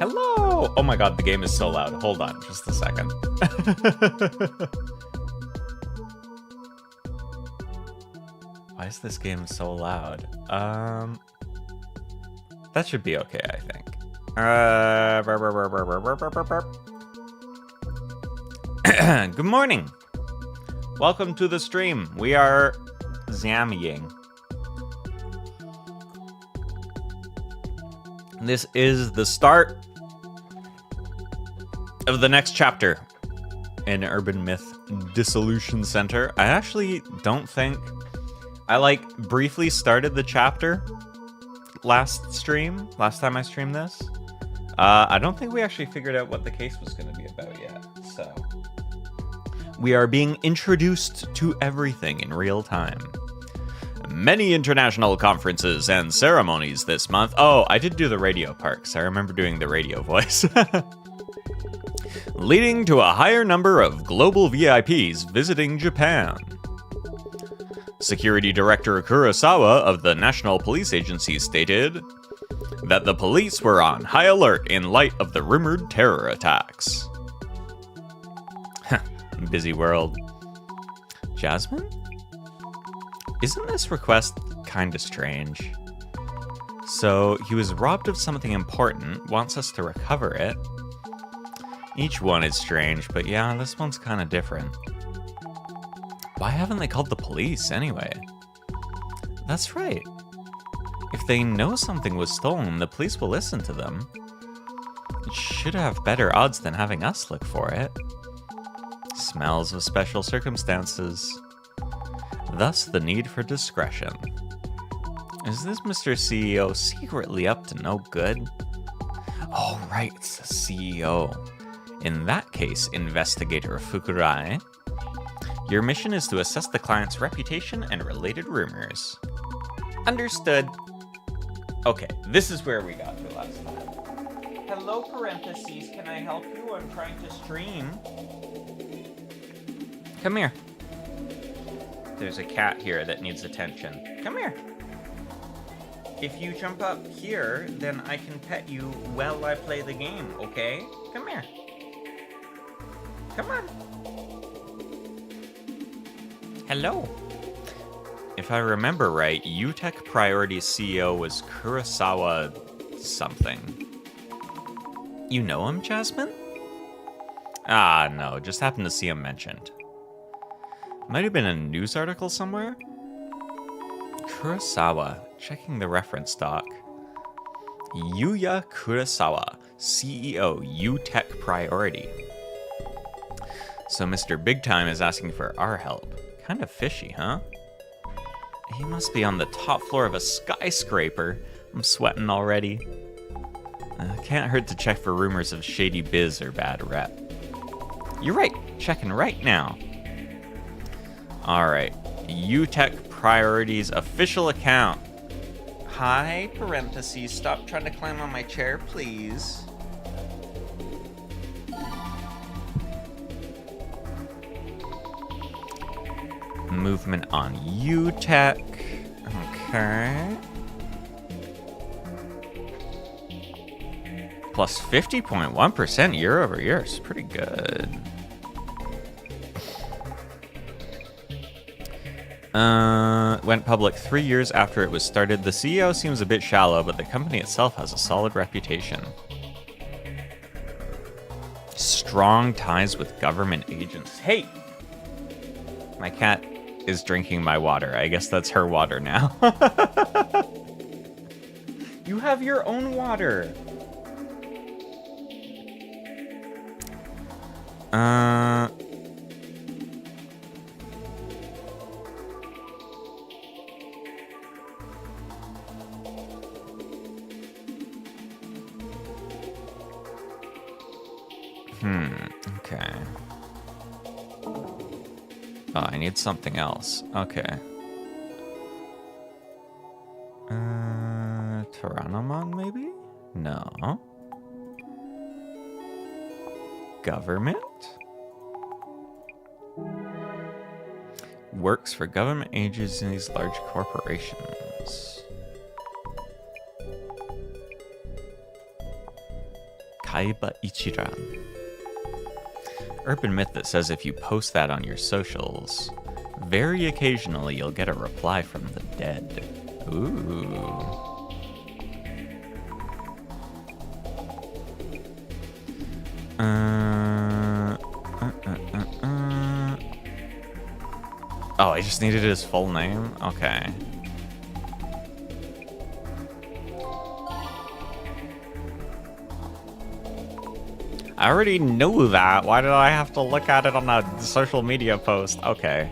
Hello! Oh my god, the game is so loud. Hold on, just a second. Why is this game so loud? That should be okay, I think. Good morning. Welcome to the stream. We are Zammying. This is the start of the next chapter in Urban Myth Dissolution Center. I actually don't think... I, briefly started the chapter last time I streamed this. I don't think we actually figured out what the case was going to be about yet, so... We are being introduced to everything in real time. Many international conferences and ceremonies this month. Oh, I did do the radio part, because I remember doing the radio voice. Leading to a higher number of global VIPs visiting Japan. Security Director Kurosawa of the National Police Agency stated that the police were on high alert in light of the rumored terror attacks. Busy world. Jasmine? Isn't this request kinda strange? So, he was robbed of something important, wants us to recover it. Each one is strange, but yeah, this one's kinda different. Why haven't they called the police, anyway? That's right. If they know something was stolen, the police will listen to them. It should have better odds than having us look for it. Smells of special circumstances. Thus, the need for discretion. Is this Mr. CEO secretly up to no good? Oh, right, it's the CEO. In that case, Investigator Fukurai, your mission is to assess the client's reputation and related rumors. Understood. Okay, this is where we got to last time. Hello, parentheses, can I help you? I'm trying to stream. Come here. There's a cat here that needs attention. Come here. If you jump up here, then I can pet you while I play the game, okay? Come here. Come on. Hello. If I remember right, UTech Priority's CEO was Kurosawa something. You know him, Jasmine? Ah, no, just happened to see him mentioned. Might have been a news article somewhere? Kurosawa, checking the reference doc. Yuya Kurosawa, CEO, UTech Priority. So Mr. Big Time is asking for our help. Kind of fishy, huh? He must be on the top floor of a skyscraper. I'm sweating already. Can't hurt to check for rumors of shady biz or bad rep. You're right, checking right now. Alright, UTech Priority's official account. Hi, parentheses, stop trying to climb on my chair, please. Movement on UTech. Okay. Plus 50.1% year over year. It's pretty good. Went public 3 years after it was started. The CEO seems a bit shallow, but the company itself has a solid reputation. Strong ties with government agents. Hey! My cat is drinking my water. I guess that's her water now. You have your own water. Okay. Oh, I need something else. Okay. Tyrannomon, maybe? No. Government? Works for government agencies, large corporations. Kaiba Ichiran. Urban myth that says if you post that on your socials, very occasionally you'll get a reply from the dead. Ooh. Oh, I just needed his full name? Okay. I already knew that. Why did I have to look at it on a social media post? Okay.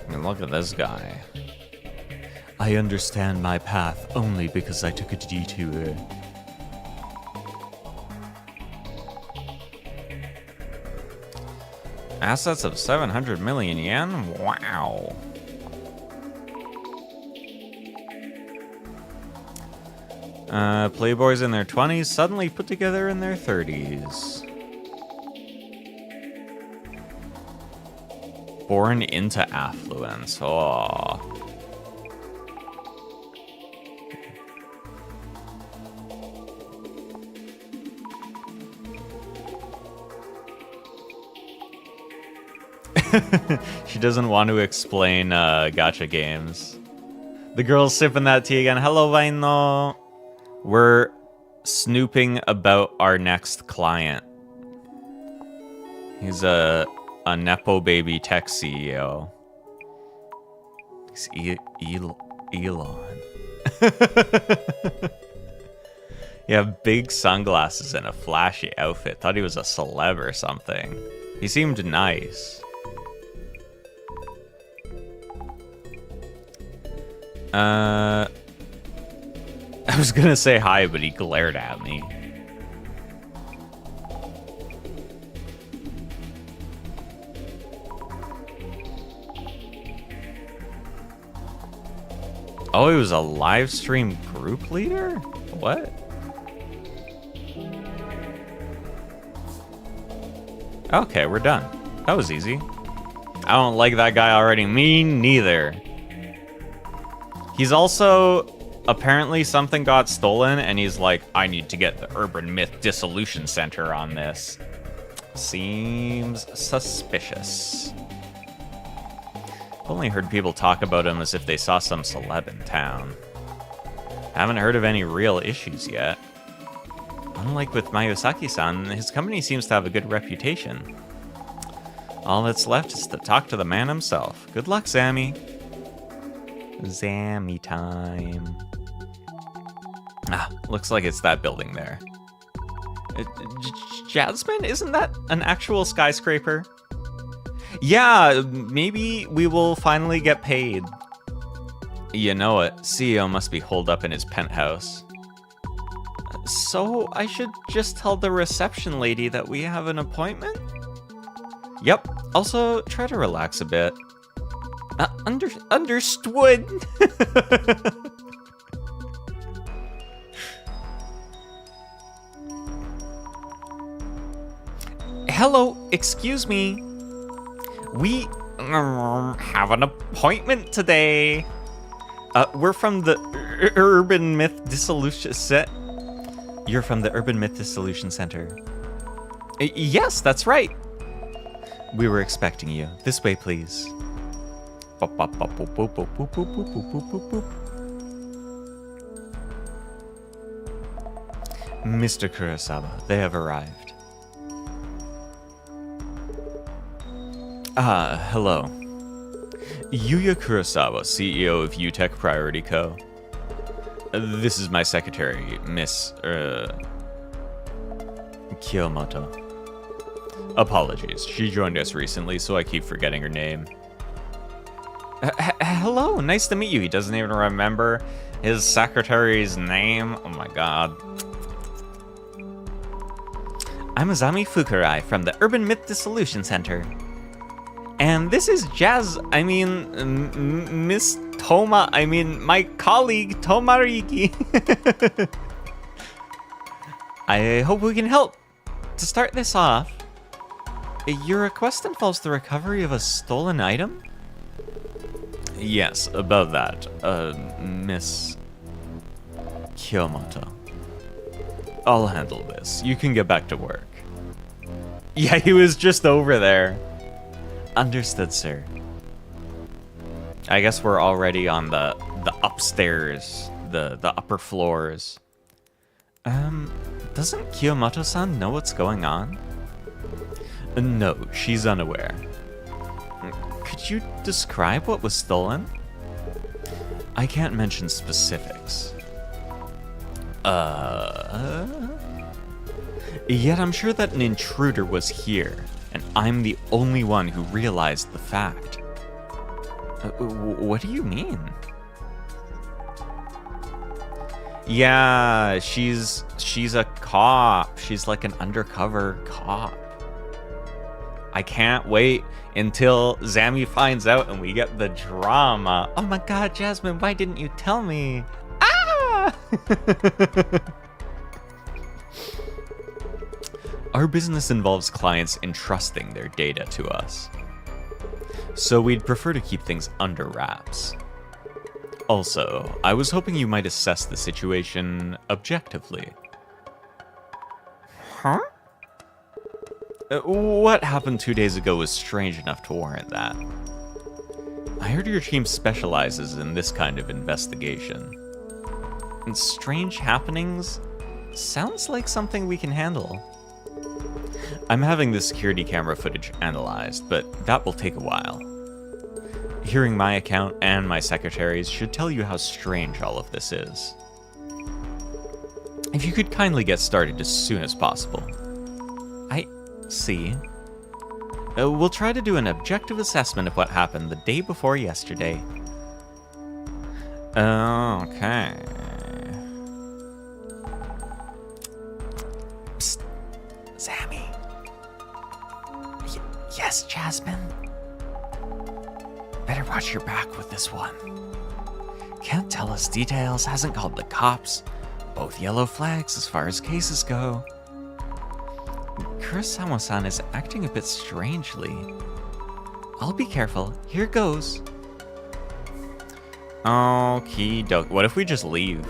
And look at this guy. I understand my path only because I took a detour. Assets of 700 million yen? Wow. Playboys in their 20s suddenly put together in their 30s. Born into affluence. Oh. She doesn't want to explain gacha games. The girl's sipping that tea again. Hello, Vaino. We're snooping about our next client. He's a Nepo baby tech CEO. He's Elon. Yeah, big sunglasses and a flashy outfit. Thought he was a celeb or something. He seemed nice. I was gonna say hi, but he glared at me. Oh, he was a live stream group leader? What? Okay, we're done. That was easy. I don't like that guy already. Me neither. He's also... Apparently something got stolen, and he's like, I need to get the Urban Myth Dissolution Center on this. Seems suspicious. I've only heard people talk about him as if they saw some celeb in town. Haven't heard of any real issues yet. Unlike with Mayosaki-san, his company seems to have a good reputation. All that's left is to talk to the man himself. Good luck, Zammy. Zammy time. Ah, looks like it's that building there. Jasmine? Isn't that an actual skyscraper? Yeah, maybe we will finally get paid. You know it. CEO must be holed up in his penthouse. So I should just tell the reception lady that we have an appointment? Yep. Also, try to relax a bit. Understood. Hello, excuse me. We have an appointment today. We're from the Urban Myth Dissolution Set. You're from the Urban Myth Dissolution Center. Yes, that's right. We were expecting you. This way, please. Mr. Kurosawa, they have arrived. Hello. Yuya Kurosawa, CEO of UTech Priority Co. This is my secretary, Miss, Kiyomoto. Apologies, she joined us recently, so I keep forgetting her name. Hello, nice to meet you. He doesn't even remember his secretary's name. Oh my god. I'm Zammy Fukurai from the Urban Myth Dissolution Center. And this is Miss Toma, my colleague, Tomariki. I hope we can help. To start this off, your request involves the recovery of a stolen item? Yes, about that. Miss Kyomoto. I'll handle this. You can get back to work. Yeah, he was just over there. Understood, sir. I guess we're already on the upstairs, the upper floors. Doesn't Kiyomoto-san know what's going on? No, she's unaware. Could you describe what was stolen? I can't mention specifics. Yet I'm sure that an intruder was here, and I'm the only one who realized the fact. What do you mean? Yeah, she's a cop. She's like an undercover cop. I can't wait until Zammy finds out and we get the drama. Oh my god, Jasmine, why didn't you tell me? Ah! Our business involves clients entrusting their data to us, so we'd prefer to keep things under wraps. Also, I was hoping you might assess the situation objectively. Huh? What happened 2 days ago was strange enough to warrant that. I heard your team specializes in this kind of investigation. And strange happenings sounds like something we can handle. I'm having the security camera footage analyzed, but that will take a while. Hearing my account and my secretary's should tell you how strange all of this is. If you could kindly get started as soon as possible. I see. We'll try to do an objective assessment of what happened the day before yesterday. Okay. Psst. Zammy. Yes, Jasmine? Better watch your back with this one. Can't tell us details, hasn't called the cops. Both yellow flags as far as cases go. Kurosawa-san is acting a bit strangely. I'll be careful. Here goes. Okie doke. What if we just leave?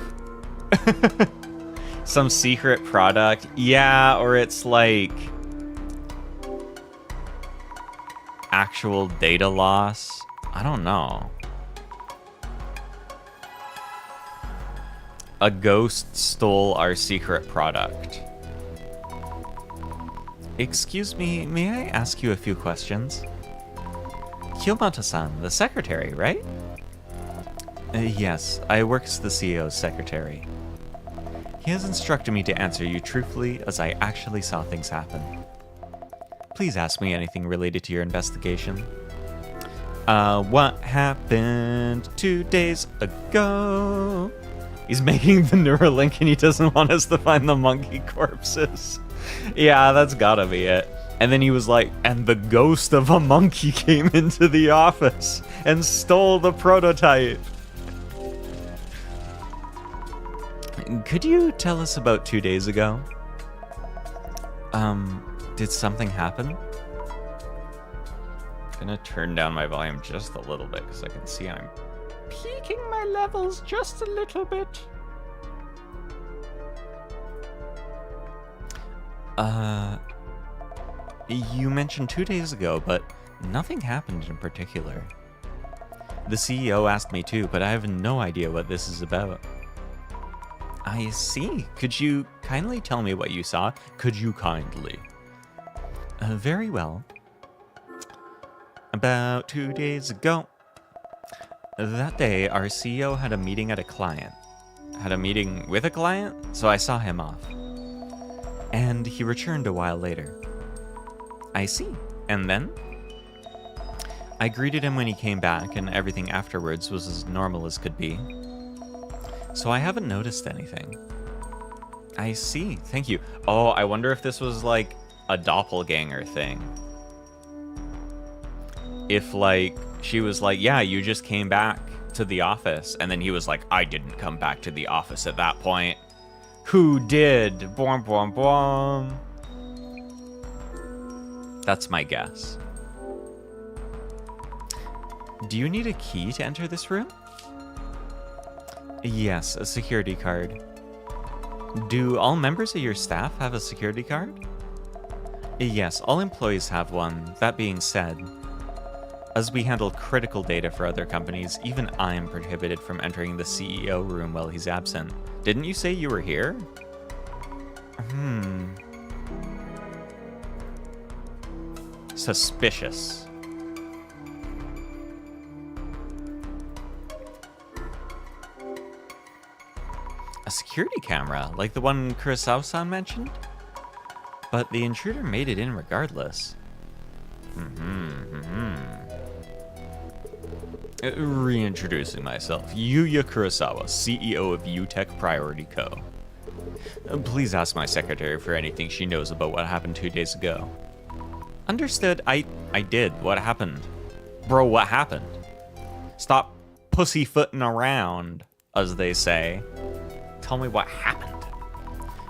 Some secret product? Yeah, or it's like actual data loss? I don't know. A ghost stole our secret product. Excuse me, may I ask you a few questions? Kyomoto-san, the secretary, right? Yes, I work as the CEO's secretary. He has instructed me to answer you truthfully as I actually saw things happen. Please ask me anything related to your investigation. What happened 2 days ago? He's making the Neuralink and he doesn't want us to find the monkey corpses. Yeah, that's gotta be it. And then he was like, and the ghost of a monkey came into the office and stole the prototype. Could you tell us about 2 days ago? Did something happen? Gonna turn down my volume just a little bit because I can see I'm peaking my levels just a little bit. You mentioned 2 days ago, but nothing happened in particular. The CEO asked me too, but I have no idea what this is about. I see. Could you kindly tell me what you saw? Could you kindly? Very well. About 2 days ago. That day, our CEO had a meeting at a client. Had a meeting with a client? So I saw him off. And he returned a while later. I see. And then? I greeted him when he came back, and everything afterwards was as normal as could be. So I haven't noticed anything. I see. Thank you. Oh, I wonder if this was like a doppelganger thing. If like she was like, yeah, you just came back to the office, and then he was like, I didn't come back to the office at that point. Who did? Boom, boom, boom. That's my guess. Do you need a key to enter this room? Yes, a security card. Do all members of your staff have a security card? Yes, all employees have one. That being said, as we handle critical data for other companies, even I am prohibited from entering the CEO room while he's absent. Didn't you say you were here? Suspicious. A security camera, like the one Kurosawa-san mentioned? But the intruder made it in regardless. Reintroducing myself, Yuya Kurosawa, CEO of UTech Priority Co. Please ask my secretary for anything she knows about what happened 2 days ago. Understood. I did. What happened? Bro, what happened? Stop pussyfooting around, as they say. Tell me what happened.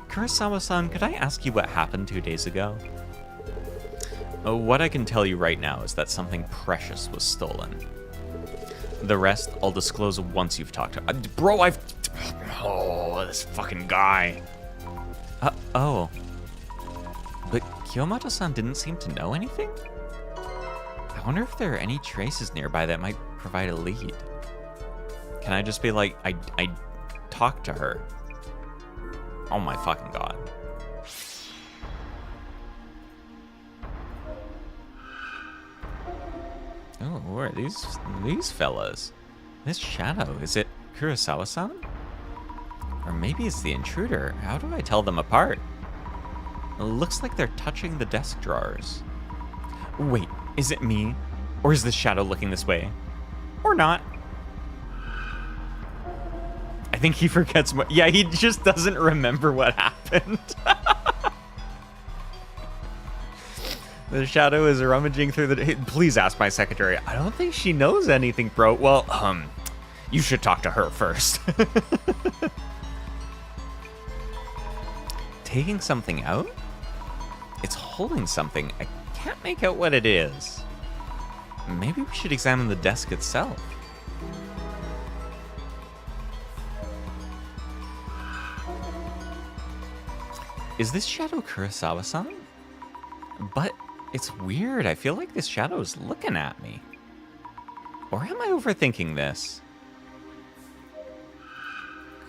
Kurosawa-san, could I ask you what happened 2 days ago? What I can tell you right now is that something precious was stolen. The rest I'll disclose once you've talked to... bro, oh, this fucking guy. Oh. But Kiyomoto-san didn't seem to know anything? I wonder if there are any traces nearby that might provide a lead. Can I just be like, I talked to her? Oh my fucking god. Oh, who are these fellas? This shadow, is it Kurosawa-san? Or maybe it's the intruder. How do I tell them apart? It looks like they're touching the desk drawers. Wait, is it me? Or is the shadow looking this way? Or not? I think he forgets what... Yeah, he just doesn't remember what happened. The shadow is rummaging through the... Please ask my secretary. I don't think she knows anything, bro. Well, you should talk to her first. Taking something out? It's holding something. I can't make out what it is. Maybe we should examine the desk itself. Is this shadow Kurosawa-san? But it's weird. I feel like this shadow is looking at me. Or am I overthinking this?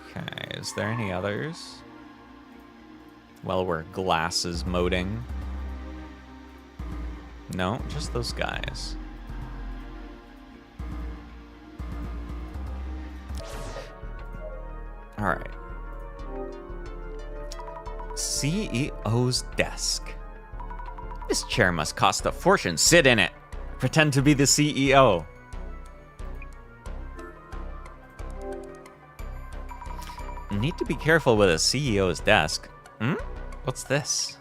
Okay, is there any others? Well, we're glasses moding. No, just those guys. All right. CEO's desk. This chair must cost a fortune. Sit in it. Pretend to be the CEO. Need to be careful with a CEO's desk. What's this?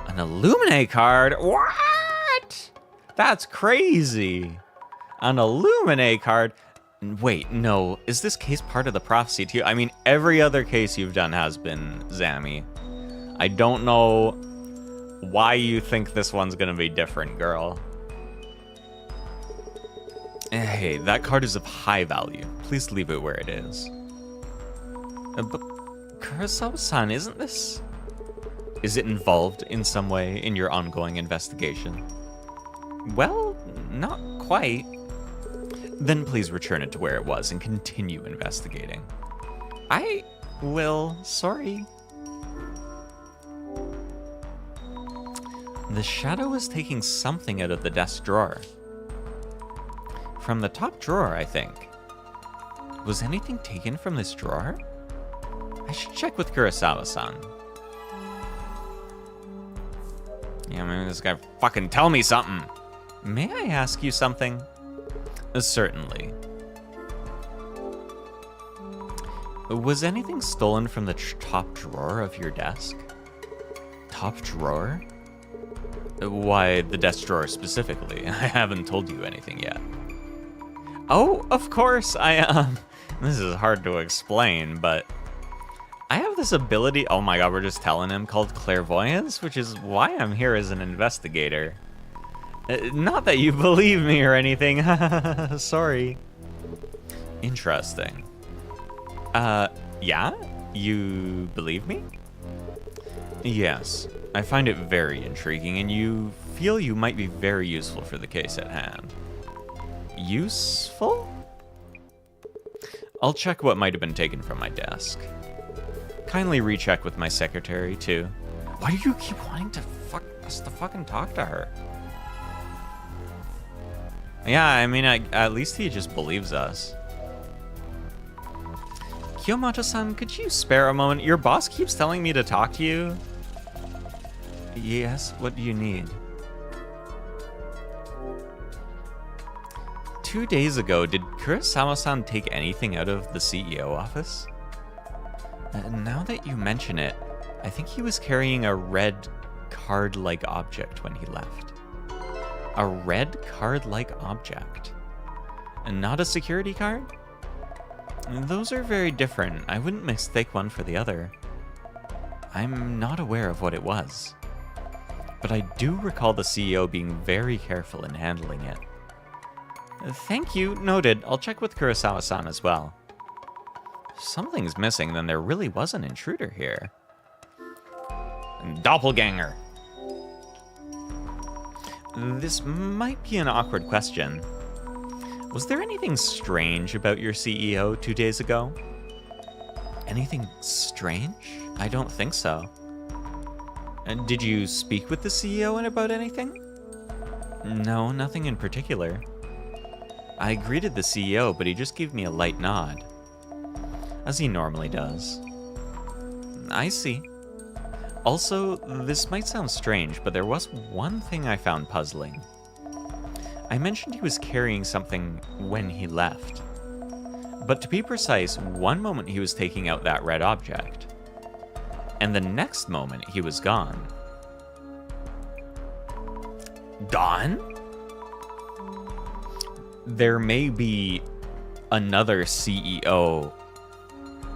An Illuminate card? What? That's crazy. An Illuminate card? Wait, no. Is this case part of the prophecy too? I mean, every other case you've done has been, Zammy. I don't know why you think this one's gonna be different, girl. Hey, that card is of high value. Please leave it where it is. But Kurosawa-san, isn't this... Is it involved in some way in your ongoing investigation? Well, not quite. Then please return it to where it was and continue investigating. I will. Sorry. The shadow is taking something out of the desk drawer. From the top drawer, I think. Was anything taken from this drawer? I should check with Kurosawa-san. Yeah, maybe this guy fucking tell me something. May I ask you something? Certainly. Was anything stolen from the top drawer of your desk? Top drawer? Why the desk drawer specifically? I haven't told you anything yet. Oh, of course, this is hard to explain, but I have this ability, oh my god, we're just telling him, called clairvoyance, which is why I'm here as an investigator. Not that you believe me or anything. Sorry. Interesting. Yeah? You believe me? Yes. I find it very intriguing, and you feel you might be very useful for the case at hand. Useful? I'll check what might have been taken from my desk. Kindly recheck with my secretary, too. Why do you keep wanting to fucking talk to her? Yeah, I mean, at least he just believes us. Kiyomoto-san, could you spare a moment? Your boss keeps telling me to talk to you. Yes, what do you need? 2 days ago, did Kurosawa-san take anything out of the CEO office? Now that you mention it, I think he was carrying a red card-like object when he left. A red card-like object? And not a security card? Those are very different. I wouldn't mistake one for the other. I'm not aware of what it was. But I do recall the CEO being very careful in handling it. Thank you, noted. I'll check with Kurosawa-san as well. If something's missing, then there really was an intruder here. Doppelganger. This might be an awkward question. Was there anything strange about your CEO 2 days ago? Anything strange? I don't think so. And did you speak with the CEO about anything? No, nothing in particular. I greeted the CEO, but he just gave me a light nod. As he normally does. I see. Also, this might sound strange, but there was one thing I found puzzling. I mentioned he was carrying something when he left. But to be precise, one moment he was taking out that red object. And the next moment he was gone. Gone? There may be another CEO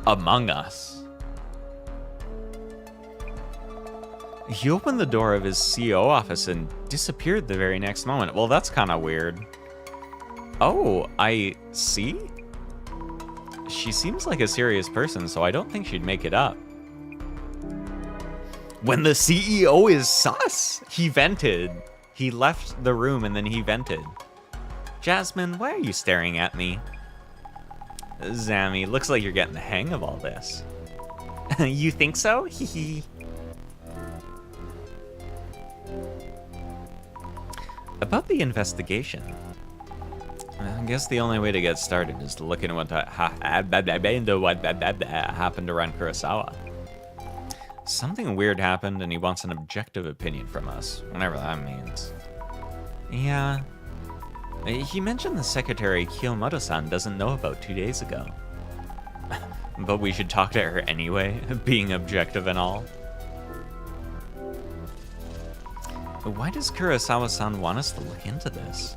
among us. He opened the door of his CEO office and disappeared the very next moment. Well, that's kind of weird. Oh, I see? She seems like a serious person, so I don't think she'd make it up. When the CEO is sus! He vented. He left the room and then he vented. Jasmine, why are you staring at me? Zammy, looks like you're getting the hang of all this. You think so? Hehe. About the investigation. I guess the only way to get started is to look into what happened around Kurosawa. Something weird happened and he wants an objective opinion from us, whatever that means. Yeah. He mentioned the secretary Kiyomoto-san doesn't know about 2 days ago. But we should talk to her anyway, being objective and all. Why does Kurosawa-san want us to look into this?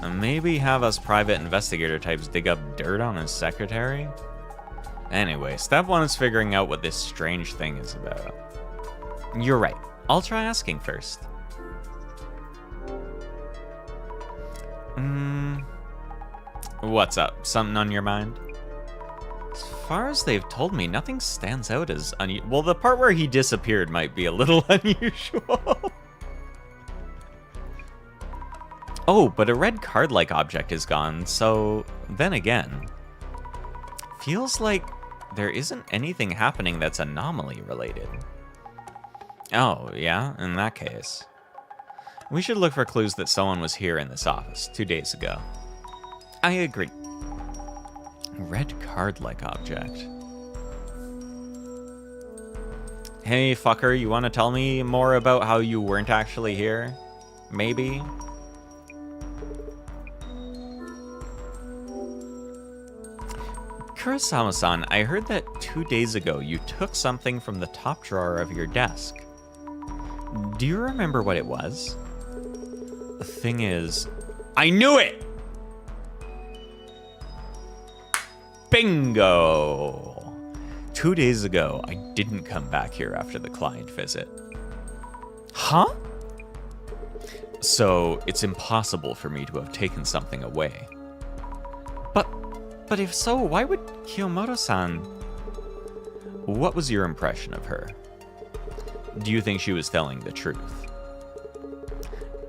Maybe have us private investigator types dig up dirt on his secretary? Anyway, step 1 is figuring out what this strange thing is about. You're right. I'll try asking first. What's up? Something on your mind? As far as they've told me, nothing stands out as unusual. Well, the part where he disappeared might be a little unusual. Oh, but a red card-like object is gone, so then again. Feels like there isn't anything happening that's anomaly related. Oh, yeah? In that case. We should look for clues that someone was here in this office 2 days ago. I agree. Red card-like object. Hey, fucker, you want to tell me more about how you weren't actually here? Maybe? Kurosawa-san, I heard that 2 days ago you took something from the top drawer of your desk. Do you remember what it was? The thing is... I knew it! Bingo! 2 days ago, I didn't come back here after the client visit. Huh? So it's impossible for me to have taken something away. But if so, why would Kiyomoto-san... What was your impression of her? Do you think she was telling the truth?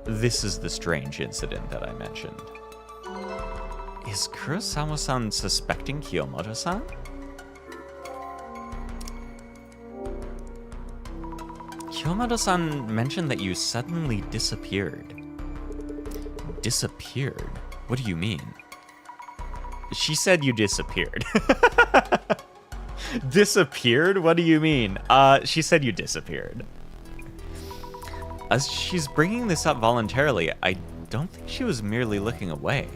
This is the strange incident that I mentioned. Is Kurosawa-san suspecting Kiyomoto-san? Kiyomoto-san mentioned that you suddenly disappeared. Disappeared? What do you mean? She said you disappeared. Disappeared? What do you mean? She said you disappeared. As she's bringing this up voluntarily, I don't think she was merely looking away.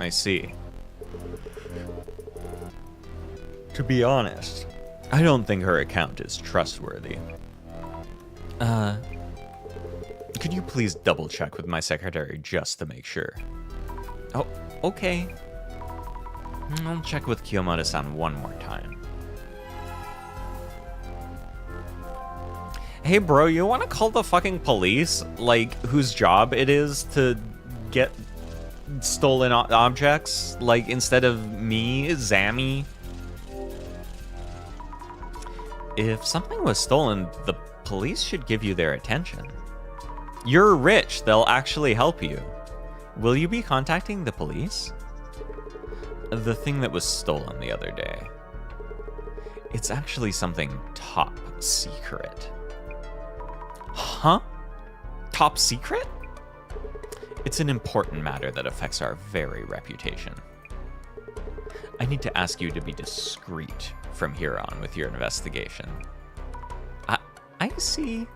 I see. To be honest, I don't think her account is trustworthy. Could you please double check with my secretary just to make sure? Oh, okay. I'll check with Kiyomoto-san one more time. Hey bro, you wanna call the fucking police? Like, whose job it is to get stolen objects? Like, instead of me, Zammy? If something was stolen, the police should give you their attention. You're rich, they'll actually help you. Will you be contacting the police? The thing that was stolen the other day. It's actually something top secret. Huh? Top secret? It's an important matter that affects our very reputation. I need to ask you to be discreet from here on with your investigation. I see.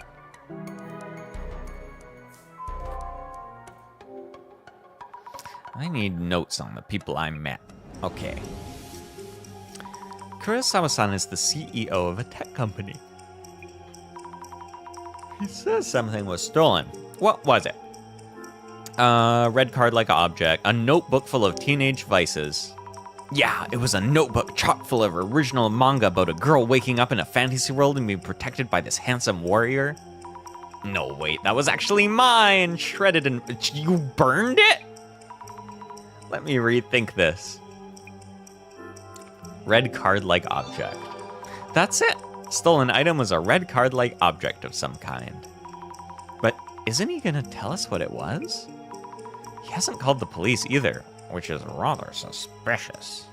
I need notes on the people I met. Okay. Kurosawa-san is the CEO of a tech company. He says something was stolen. What was it? Red card-like object, a notebook full of teenage vices. Yeah, it was a notebook chock full of original manga about a girl waking up in a fantasy world and being protected by this handsome warrior. No, wait, that was actually mine! Shredded and... You burned it? Let me rethink this. Red card-like object. That's it! Stolen item was a red card-like object of some kind. But isn't he gonna tell us what it was? He hasn't called the police either, which is rather suspicious.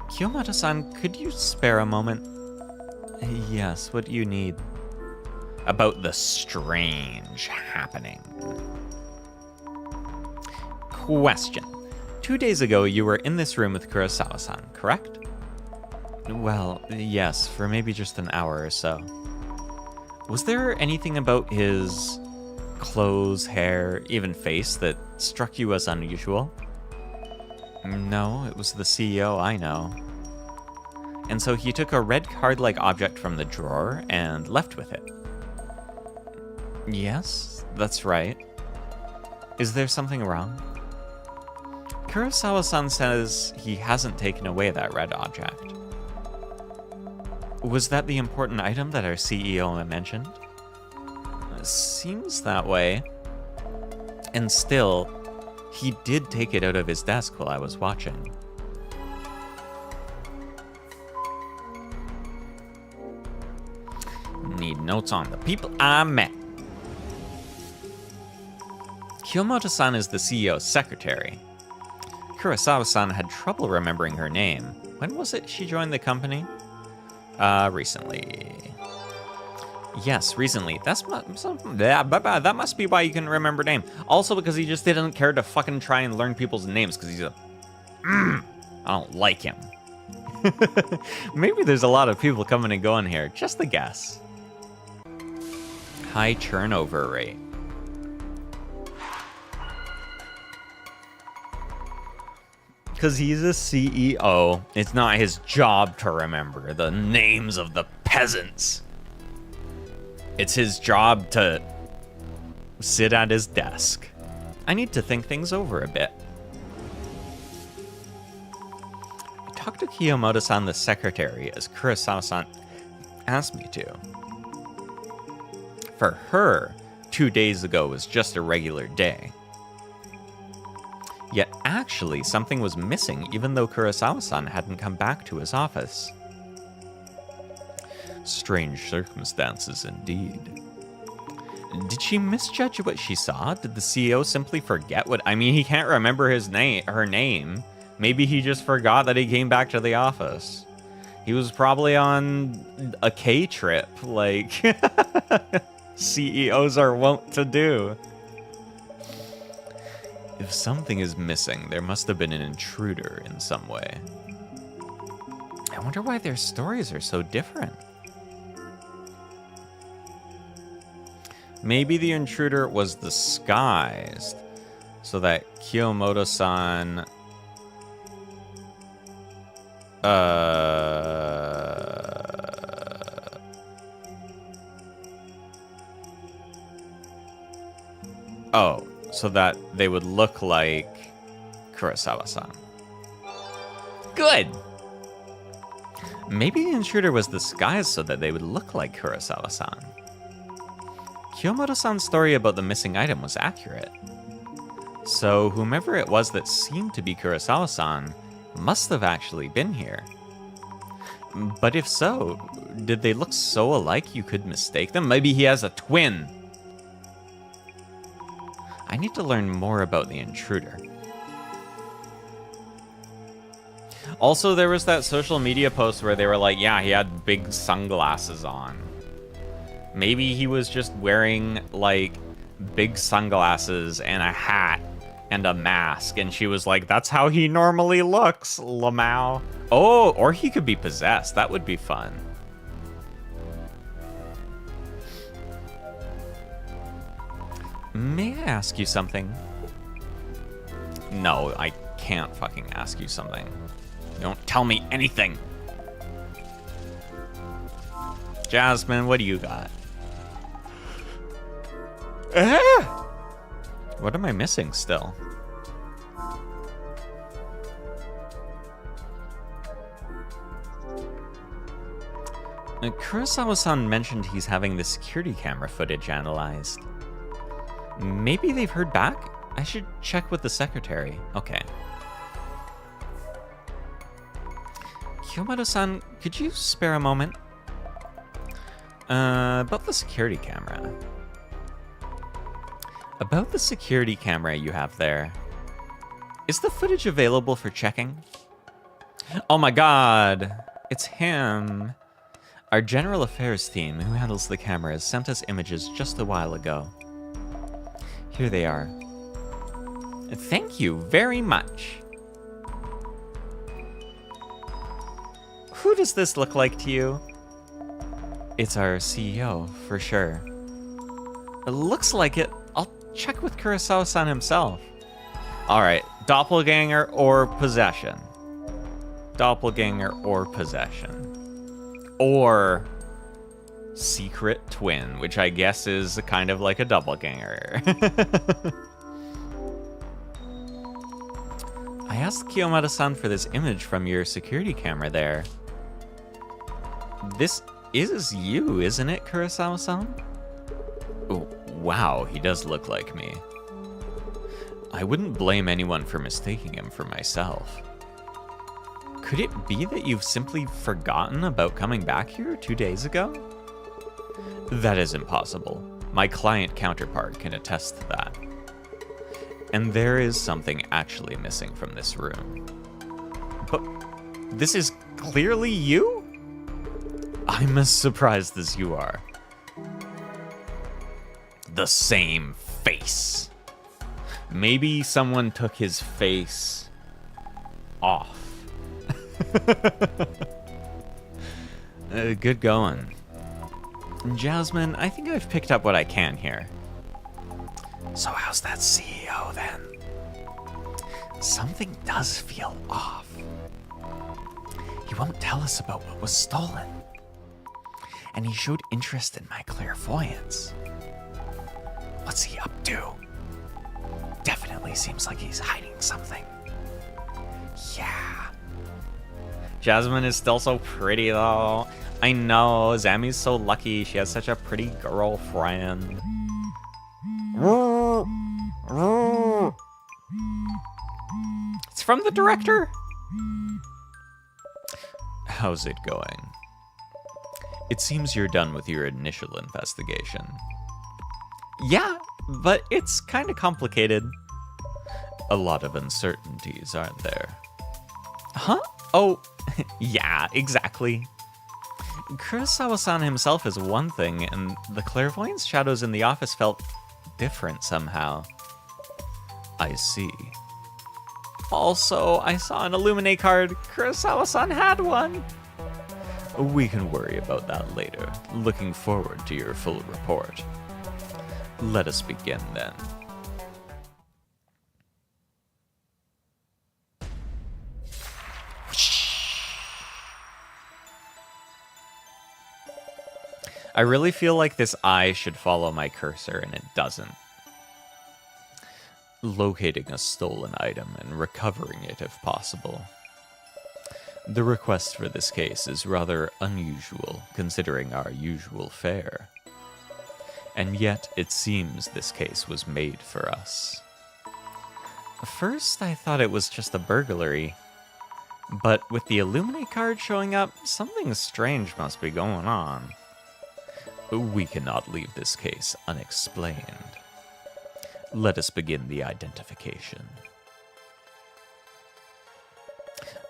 Kiyomoto-san, could you spare a moment? Yes, what do you need? About the strange happening. Question. 2 days ago, you were in this room with Kurosawa-san, correct? Well, yes, for maybe just an hour or so. Was there anything about his clothes, hair, even face that struck you as unusual? No, it was the CEO I know. And so he took a red card-like object from the drawer and left with it. Yes, that's right. Is there something wrong? Kurosawa-san says he hasn't taken away that red object. Was that the important item that our CEO mentioned? Seems that way. And still, he did take it out of his desk while I was watching. Need notes on the people I met. Kiyomoto-san is the CEO's secretary. Kurosawa-san had trouble remembering her name. When was it she joined the company? Recently. Yes, recently. That must be why you can remember name. Also because he just didn't care to fucking try and learn people's names because he's a... I don't like him. Maybe there's a lot of people coming and going here. Just a guess. High turnover rate. Because he's a CEO, it's not his job to remember the names of the peasants. It's his job to sit at his desk. I need to think things over a bit. talked to Kiyomoto-san, the secretary, as Kurosawa-san asked me to. For her, 2 days ago was just a regular day. Yet actually, something was missing even though Kurosawa-san hadn't come back to his office. Strange circumstances indeed. Did she misjudge what she saw? Did the CEO simply forget what... I mean, he can't remember her name. Maybe he just forgot that he came back to the office. He was probably on a K trip, like CEOs are wont to do. If something is missing, there must have been an intruder in some way. I wonder why their stories are so different. Maybe the intruder was disguised so that Kiyomoto-san oh, so that they would look like Kurosawa-san. Good! Maybe the intruder was disguised so that they would look like Kurosawa-san. Kiyomoto-san's story about the missing item was accurate. So whomever it was that seemed to be Kurosawa-san must have actually been here. But if so, did they look so alike you could mistake them? Maybe he has a twin. I need to learn more about the intruder. Also, there was that social media post where they were like, yeah, he had big sunglasses on. Maybe he was just wearing, like, big sunglasses and a hat and a mask, and she was like, that's how he normally looks, Lamau. Oh, or he could be possessed. That would be fun. May I ask you something? No, I can't fucking ask you something. Don't tell me anything. Jasmine, what do you got? What am I missing still? Kurosawa-san mentioned he's having the security camera footage analyzed. Maybe they've heard back? I should check with the secretary. Okay. Kiyomoto-san, could you spare a moment? About the security camera. About the security camera you have there. Is the footage available for checking? Oh my god! It's him! Our general affairs team, who handles the cameras, sent us images just a while ago. Here they are. Thank you very much. Who does this look like to you? It's our CEO, for sure. It looks like it. I'll check with Kurosawa-san himself. Alright, doppelganger or possession? Doppelganger or possession? Or secret twin, which I guess is kind of like a doppelganger. I asked Kiyomoto-san for this image from your security camera there. This is you, isn't it, Kurosawa-san? Oh, wow, he does look like me. I wouldn't blame anyone for mistaking him for myself. Could it be that you've simply forgotten about coming back here 2 days ago? That is impossible. My client counterpart can attest to that. And there is something actually missing from this room. But this is clearly you? I'm as surprised as you are. The same face. Maybe someone took his face off. Good going. Jasmine, I think I've picked up what I can here. So how's that CEO then? Something does feel off. He won't tell us about what was stolen. And he showed interest in my clairvoyance. What's he up to? Definitely seems like he's hiding something. Yeah. Jasmine is still so pretty, though. I know, Zammy's so lucky. She has such a pretty girlfriend. It's from the director? How's it going? It seems you're done with your initial investigation. Yeah, but it's kind of complicated. A lot of uncertainties, aren't there? Huh? Oh, yeah, exactly. Kurosawa-san himself is one thing, and the clairvoyance shadows in the office felt different somehow. I see. Also, I saw an Illuminate card. Kurosawa-san had one. We can worry about that later. Looking forward to your full report. Let us begin then. I really feel like this eye should follow my cursor, and it doesn't. Locating a stolen item and recovering it if possible. The request for this case is rather unusual, considering our usual fare. And yet, it seems this case was made for us. First, I thought it was just a burglary. But with the Illuminate card showing up, something strange must be going on. We cannot leave this case unexplained. Let us begin the identification.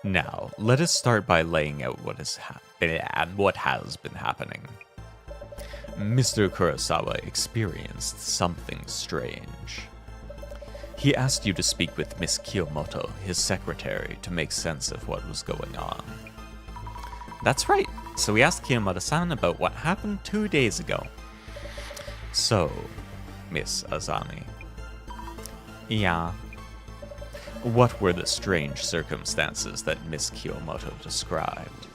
Now, let us start by laying out what has been happening. Mr. Kurosawa experienced something strange. He asked you to speak with Miss Kiyomoto, his secretary, to make sense of what was going on. That's right. So we asked Kiyomoto-san about what happened 2 days ago. So, Miss Azami. Yeah. What were the strange circumstances that Miss Kiyomoto described?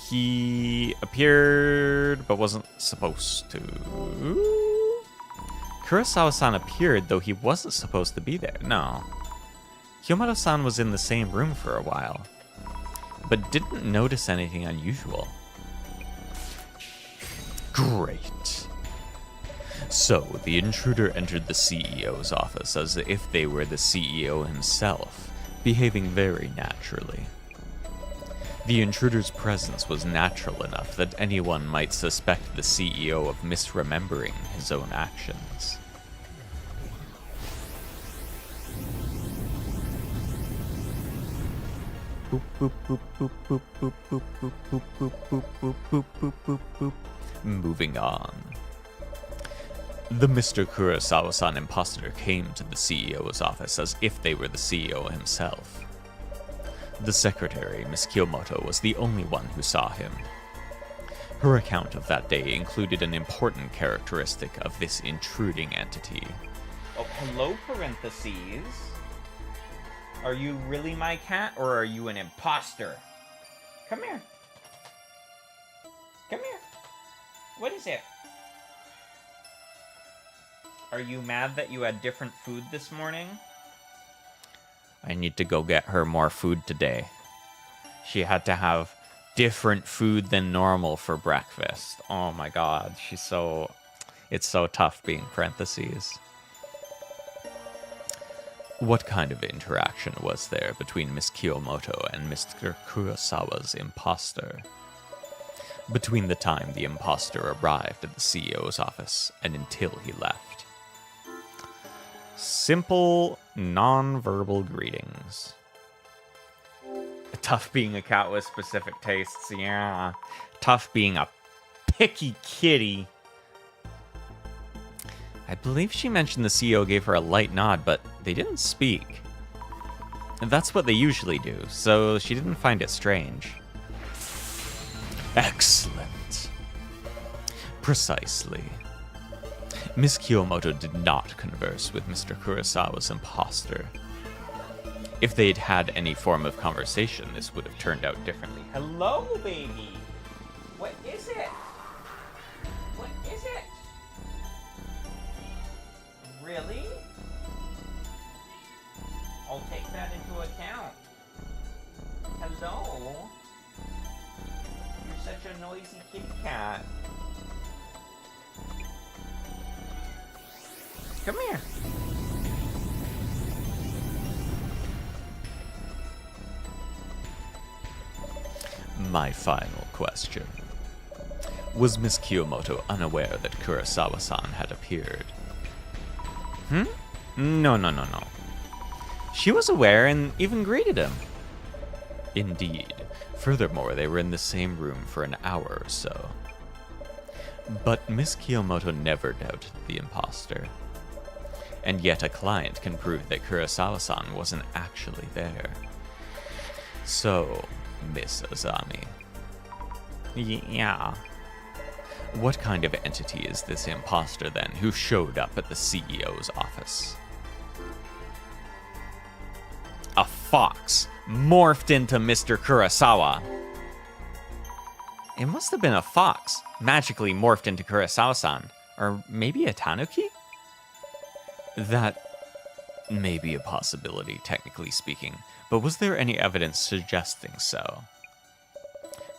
He appeared, but wasn't supposed to. Kurosawa-san appeared, though he wasn't supposed to be there. No. Kiyomoto-san was in the same room for a while, but didn't notice anything unusual. Great. So, the intruder entered the CEO's office as if they were the CEO himself, behaving very naturally. The intruder's presence was natural enough that anyone might suspect the CEO of misremembering his own actions. Moving on. The Mr. Kurosawa-san imposter came to the CEO's office as if they were the CEO himself. The secretary, Miss Kiyomoto, was the only one who saw him. Her account of that day included an important characteristic of this intruding entity. Oh, hello, parentheses. Are you really my cat, or are you an imposter? Come here. Come here. What is it? Are you mad that you had different food this morning? I need to go get her more food today. She had to have different food than normal for breakfast. Oh my god, it's so tough being parentheses. What kind of interaction was there between Miss Kiyomoto and Mr. Kurosawa's imposter? Between the time the imposter arrived at the CEO's office and until he left. Simple, non-verbal greetings. Tough being a cat with specific tastes, yeah. Tough being a picky kitty. I believe she mentioned the CEO gave her a light nod, but they didn't speak. And that's what they usually do, so she didn't find it strange. Excellent. Precisely. Miss Kiyomoto did not converse with Mr. Kurosawa's imposter. If they'd had any form of conversation, this would have turned out differently. Hello, baby. What is it? What is it? Really? I'll take that into account. No. You're such a noisy kitty cat. Come here. My final question. Was Miss Kiyomoto unaware that Kurosawa-san had appeared? No. She was aware and even greeted him. Indeed. Furthermore, they were in the same room for an hour or so. But Miss Kiyomoto never doubted the imposter. And yet a client can prove that Kurosawa-san wasn't actually there. So, Miss Azami. Yeah. What kind of entity is this imposter then who showed up at the CEO's office? A fox morphed into Mr. Kurosawa. It must have been a fox magically morphed into Kurosawa-san. Or maybe a tanuki? That may be a possibility, technically speaking, but was there any evidence suggesting so?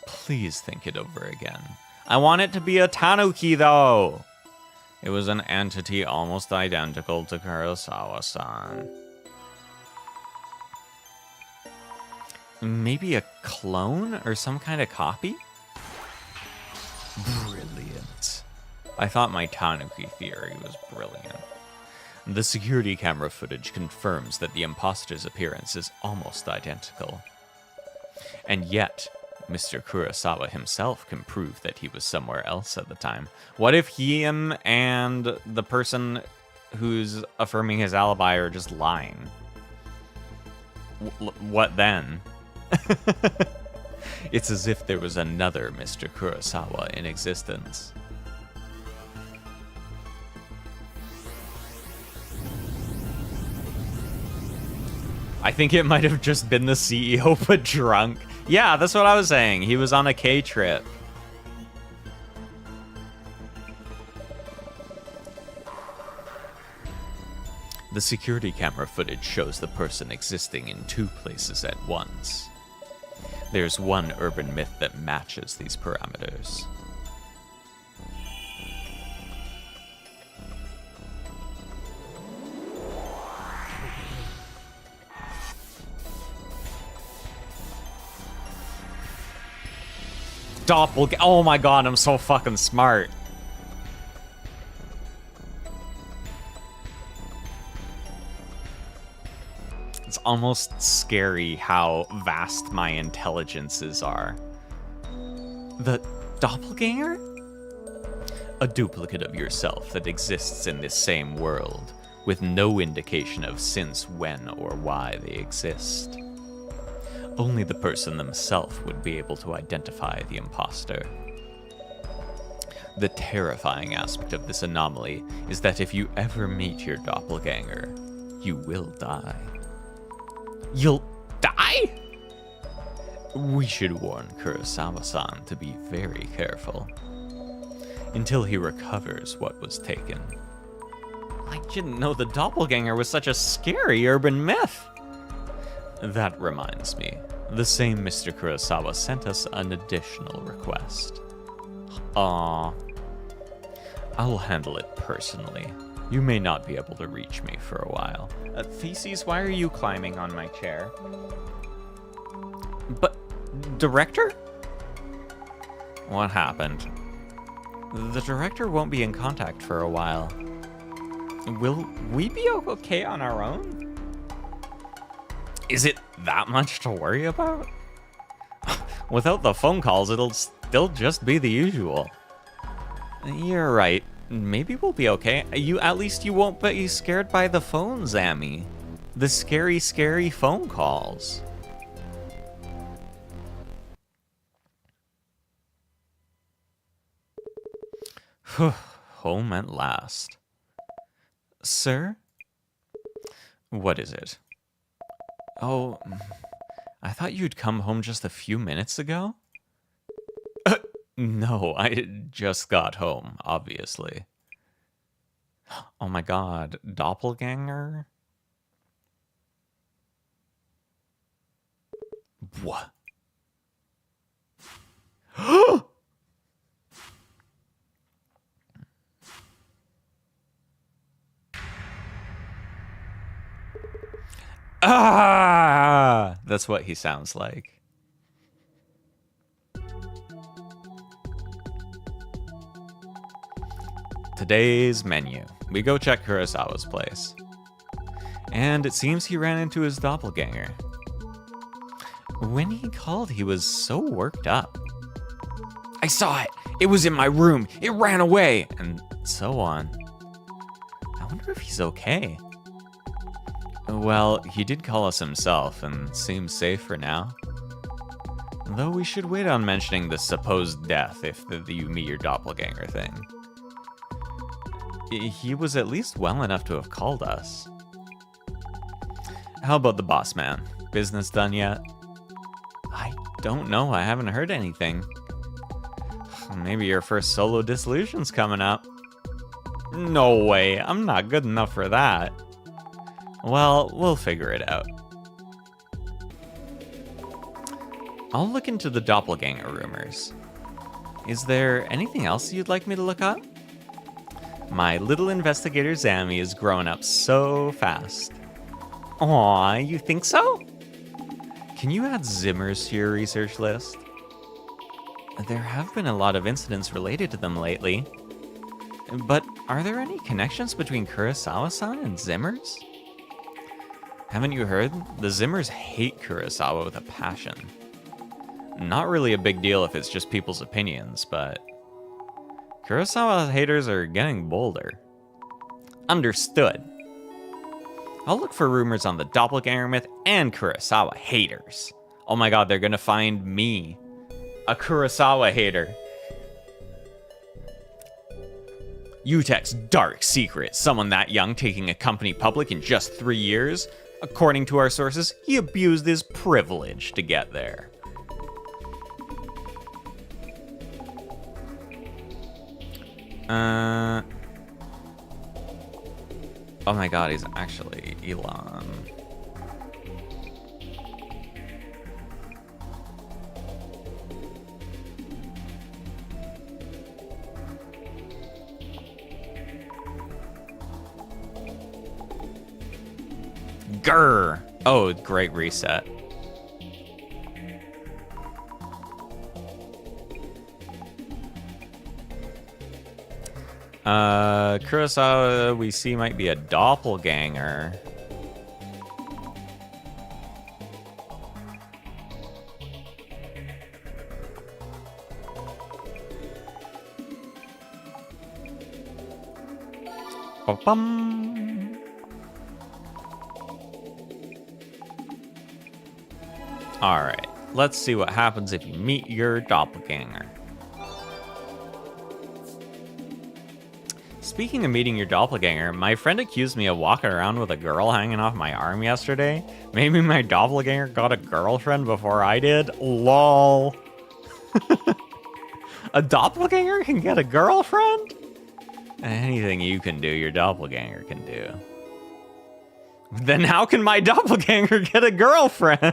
Please think it over again. I want it to be a tanuki, though. It was an entity almost identical to Kurosawa-san. Maybe a clone or some kind of copy? Brilliant. I thought my tanuki theory was brilliant. The security camera footage confirms that the imposter's appearance is almost identical. And yet, Mr. Kurosawa himself can prove that he was somewhere else at the time. What if him and the person who's affirming his alibi are just lying? What then? It's as if there was another Mr. Kurosawa in existence. I think it might have just been the CEO, but drunk. Yeah, that's what I was saying. He was on a K trip. The security camera footage shows the person existing in two places at once. There's one urban myth that matches these parameters. Doppelganger. Oh my god, I'm so fucking smart. It's almost scary how vast my intelligences are. The doppelganger? A duplicate of yourself that exists in this same world, with no indication of since, when, or why they exist. Only the person themselves would be able to identify the imposter. The terrifying aspect of this anomaly is that if you ever meet your doppelganger, you will die. You'll die? We should warn Kurosawa-san to be very careful, until he recovers what was taken. I didn't know the doppelganger was such a scary urban myth. That reminds me, the same Mr. Kurosawa sent us an additional request. Aww. I'll handle it personally. You may not be able to reach me for a while. Theses, why are you climbing on my chair? But, director? What happened? The director won't be in contact for a while. Will we be okay on our own? Is it that much to worry about? Without the phone calls, it'll still just be the usual. You're right. Maybe we'll be okay. At least you won't be scared by the phone, Zammy. The scary, scary phone calls. Home at last. Sir? What is it? Oh, I thought you'd come home just a few minutes ago? No, I just got home, obviously. Oh my god, doppelganger? What? Ah! That's what he sounds like. Today's menu. We go check Kurosawa's place. And it seems he ran into his doppelganger. When he called, he was so worked up. I saw it! It was in my room! It ran away! And so on. I wonder if he's okay. Well, he did call us himself, and seems safe for now. Though we should wait on mentioning the supposed death if you meet your doppelganger thing. He was at least well enough to have called us. How about the boss man? Business done yet? I don't know, I haven't heard anything. Maybe your first solo Dissolution's coming up. No way, I'm not good enough for that. Well, we'll figure it out. I'll look into the doppelganger rumors. Is there anything else you'd like me to look up? My little investigator Zammy is growing up so fast. Aw, you think so? Can you add Zimmers to your research list? There have been a lot of incidents related to them lately. But are there any connections between Kurosawa-san and Zimmers? Haven't you heard? The Zimmers hate Kurosawa with a passion. Not really a big deal if it's just people's opinions, but Kurosawa haters are getting bolder. Understood. I'll look for rumors on the doppelganger myth and Kurosawa haters. Oh my god, they're gonna find me, a Kurosawa hater. Utek's dark secret, someone that young taking a company public in just 3 years. According to our sources, he abused his privilege to get there. Oh my god, he's actually Elon. Grr! Oh, great reset. Kurosawa, we see, might be a doppelganger. Ba-bum. Alright, let's see what happens if you meet your doppelganger. Speaking of meeting your doppelganger, my friend accused me of walking around with a girl hanging off my arm yesterday. Maybe my doppelganger got a girlfriend before I did? LOL. A doppelganger can get a girlfriend? Anything you can do, your doppelganger can do. Then how can my doppelganger get a girlfriend?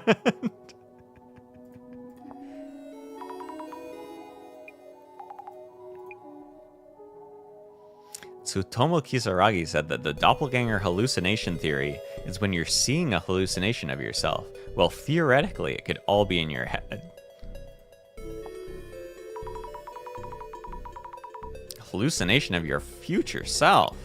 Tsutomu Kisaragi said that the doppelganger hallucination theory is when you're seeing a hallucination of yourself. Well, theoretically, it could all be in your head. Hallucination of your future self.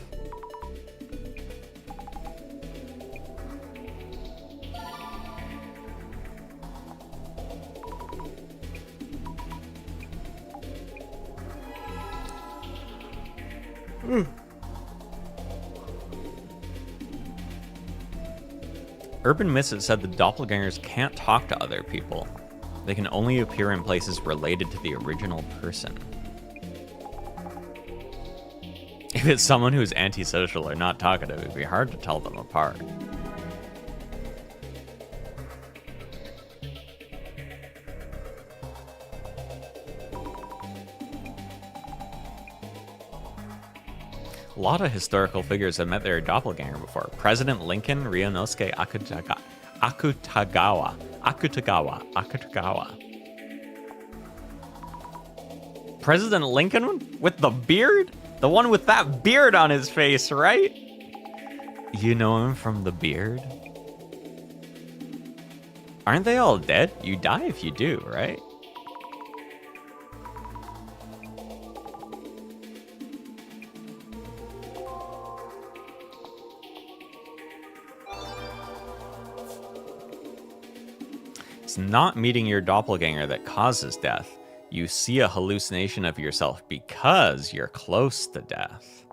Urban Myths said the doppelgangers can't talk to other people. They can only appear in places related to the original person. If it's someone who's antisocial or not talkative, it'd be hard to tell them apart. A lot of historical figures have met their doppelganger before. President Lincoln, Ryunosuke Akutagawa. President Lincoln with the beard? The one with that beard on his face, right? You know him from the beard? Aren't they all dead? You die if you do, right? It's not meeting your doppelganger that causes death. You see a hallucination of yourself because you're close to death.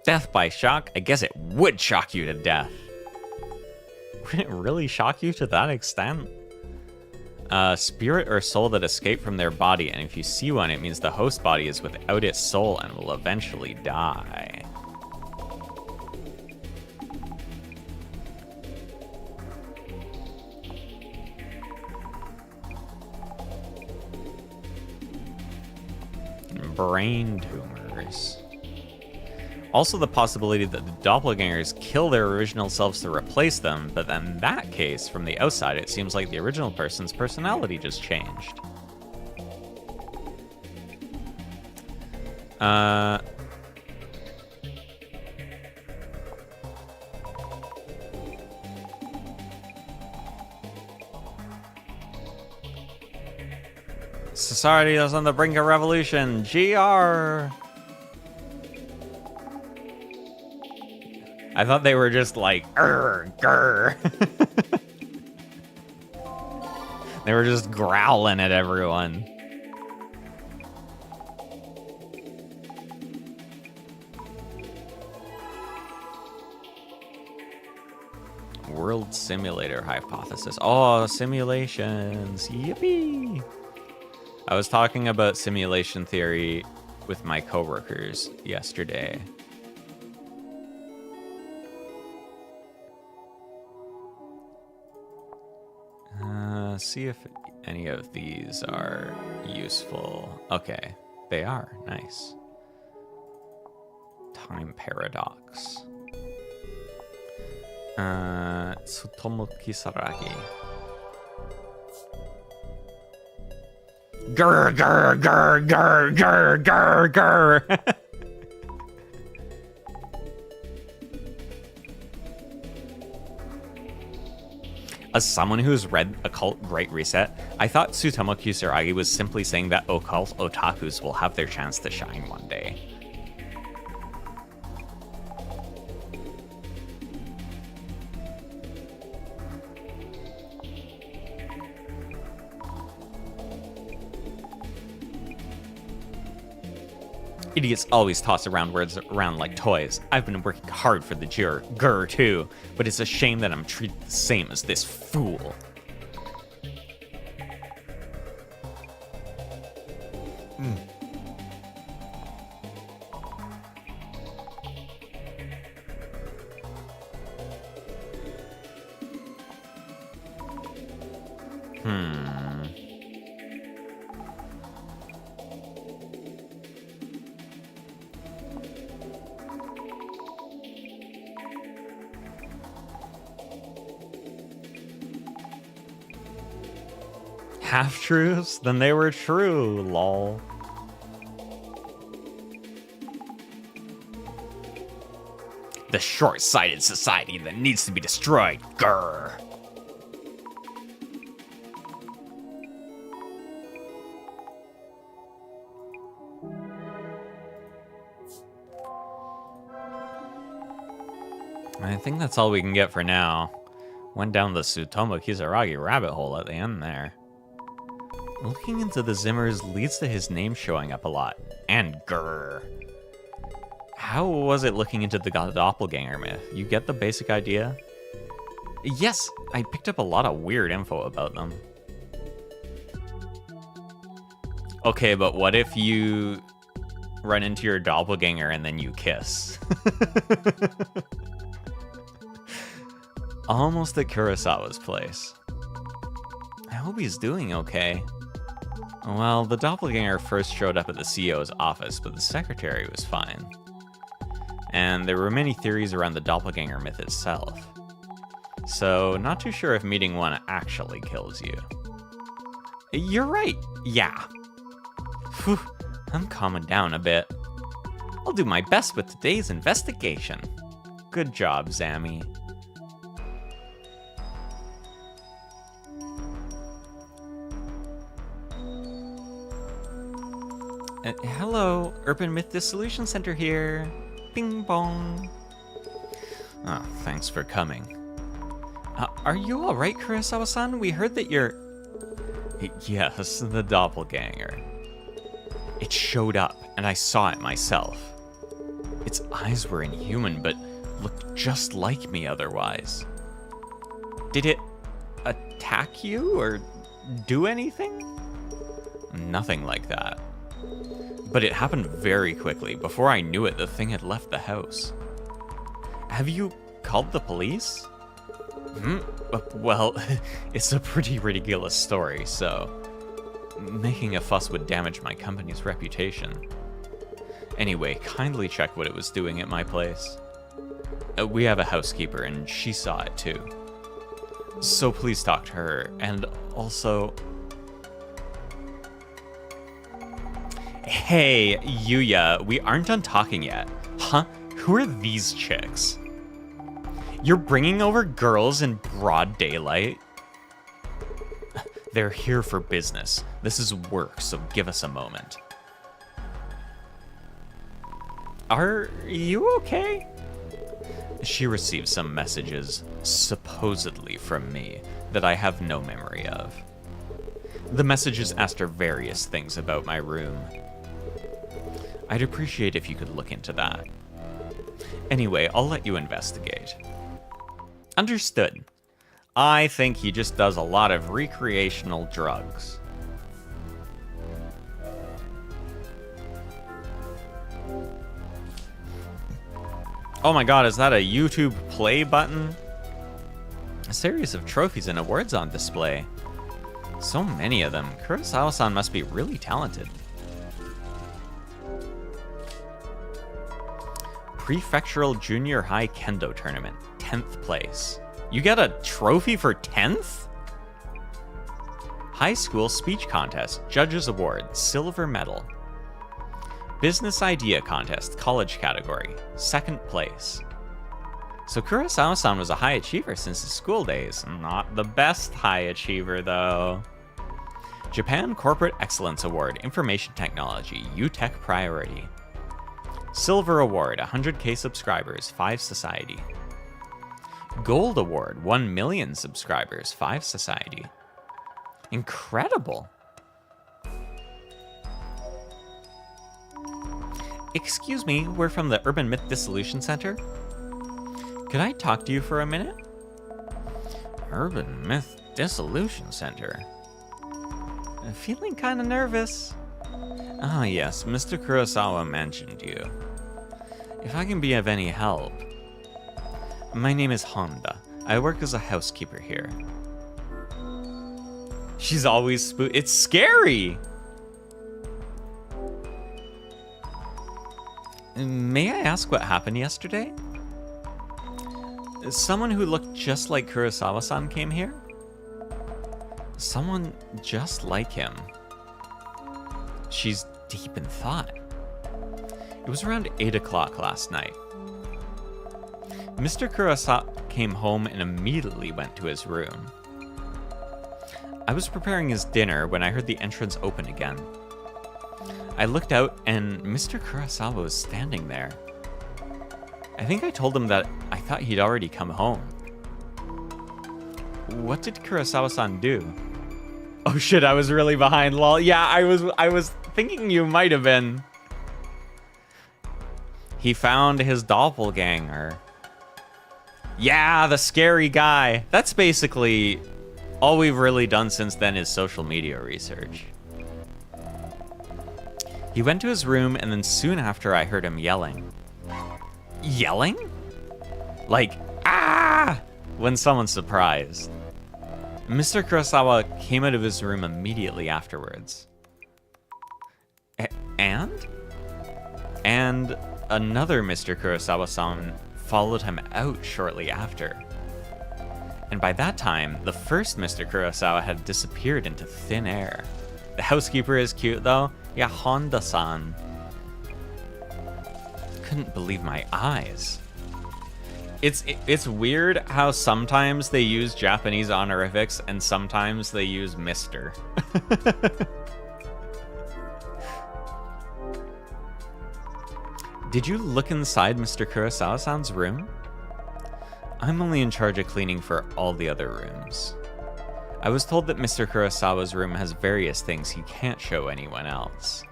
Death by shock? I guess it would shock you to death. Would it really shock you to that extent? Spirit or soul that escaped from their body, and if you see one, it means the host body is without its soul and will eventually die. Brain tumors. Also the possibility that the doppelgangers kill their original selves to replace them, but in that case, from the outside, it seems like the original person's personality just changed. Society is on the brink of revolution. GR! I thought they were just like, grr. They were just growling at everyone. World simulator hypothesis. Oh, simulations. Yippee! I was talking about simulation theory with my coworkers yesterday. See if any of these are useful. Okay, they are. Nice. Time paradox. Tsutomu Kisaragi. Grr, grr, grr, grr, grr, grr, grr. As someone who's read Occult Great Reset, I thought Tsutomu Kisaragi was simply saying that occult otakus will have their chance to shine one day. Idiots always toss around words around like toys. I've been working hard for the grr too, but it's a shame that I'm treated the same as this fool. Half-truths? Then they were true, lol. The short-sighted society that needs to be destroyed, grr. I think that's all we can get for now. Went down the Tsutomu Kisaragi rabbit hole at the end there. Looking into the Zimmers leads to his name showing up a lot. And grr. How was it looking into the doppelganger myth? You get the basic idea? Yes, I picked up a lot of weird info about them. Okay, but what if you run into your doppelganger and then you kiss? Almost at Kurosawa's place. I hope he's doing okay. Well, the doppelganger first showed up at the CEO's office, but the secretary was fine. And there were many theories around the doppelganger myth itself. So, not too sure if meeting one actually kills you. You're right, yeah. Phew, I'm calming down a bit. I'll do my best with today's investigation. Good job, Zammy. Hello, Urban Myth Dissolution Center here. Bing bong. Oh, thanks for coming. Are you alright, Kurosawa-san? We heard that you're... Yes, the doppelganger. It showed up, and I saw it myself. Its eyes were inhuman, but looked just like me otherwise. Did it attack you, or do anything? Nothing like that. But it happened very quickly. Before I knew it, the thing had left the house. Have you called the police? Well, it's a pretty ridiculous story, so making a fuss would damage my company's reputation. Anyway, kindly check what it was doing at my place. We have a housekeeper, and she saw it too. So please talk to her, and also... Hey, Yuya, we aren't done talking yet. Huh? Who are these chicks? You're bringing over girls in broad daylight? They're here for business. This is work, so give us a moment. Are you okay? She received some messages, supposedly from me, that I have no memory of. The messages asked her various things about my room. I'd appreciate if you could look into that. Anyway, I'll let you investigate. Understood. I think he just does a lot of recreational drugs. Oh my god, is that a YouTube play button? A series of trophies and awards on display. So many of them. Kurosawa-san must be really talented. Prefectural Junior High Kendo Tournament, 10th place. You get a trophy for 10th? High School Speech Contest, Judges Award, Silver Medal. Business Idea Contest, College category, 2nd place. So Kurosawa-san was a high achiever since his school days. Not the best high achiever, though. Japan Corporate Excellence Award, Information Technology, UTech Priority. Silver Award, 100K subscribers, 5 Society. Gold Award, 1 million subscribers, 5 Society. Incredible. Excuse me, we're from the Urban Myth Dissolution Center. Could I talk to you for a minute? Urban Myth Dissolution Center. I'm feeling kind of nervous. Ah, yes, Mr. Kurosawa mentioned you. If I can be of any help. My name is Honda. I work as a housekeeper here. She's always it's scary! May I ask what happened yesterday? Someone who looked just like Kurosawa-san came here? Someone just like him. She's deep in thought. It was around 8 o'clock last night. Mr. Kurosawa came home and immediately went to his room. I was preparing his dinner when I heard the entrance open again. I looked out and Mr. Kurosawa was standing there. I think I told him that I thought he'd already come home. What did Kurosawa-san do? Oh shit, I was really behind, lol. Yeah, I was thinking you might have been. He found his doppelganger. Yeah, the scary guy. That's basically all we've really done since then is social media research. He went to his room, and then soon after I heard him yelling. Yelling? Like, ah! When someone's surprised. Mr. Kurosawa came out of his room immediately afterwards. And? And another Mr. Kurosawa-san followed him out shortly after. And by that time, the first Mr. Kurosawa had disappeared into thin air. The housekeeper is cute though. Yeah, Honda-san. Couldn't believe my eyes. It's weird how sometimes they use Japanese honorifics and sometimes they use Mr. Did you look inside Mr. Kurosawa-san's room? I'm only in charge of cleaning for all the other rooms. I was told that Mr. Kurosawa's room has various things he can't show anyone else.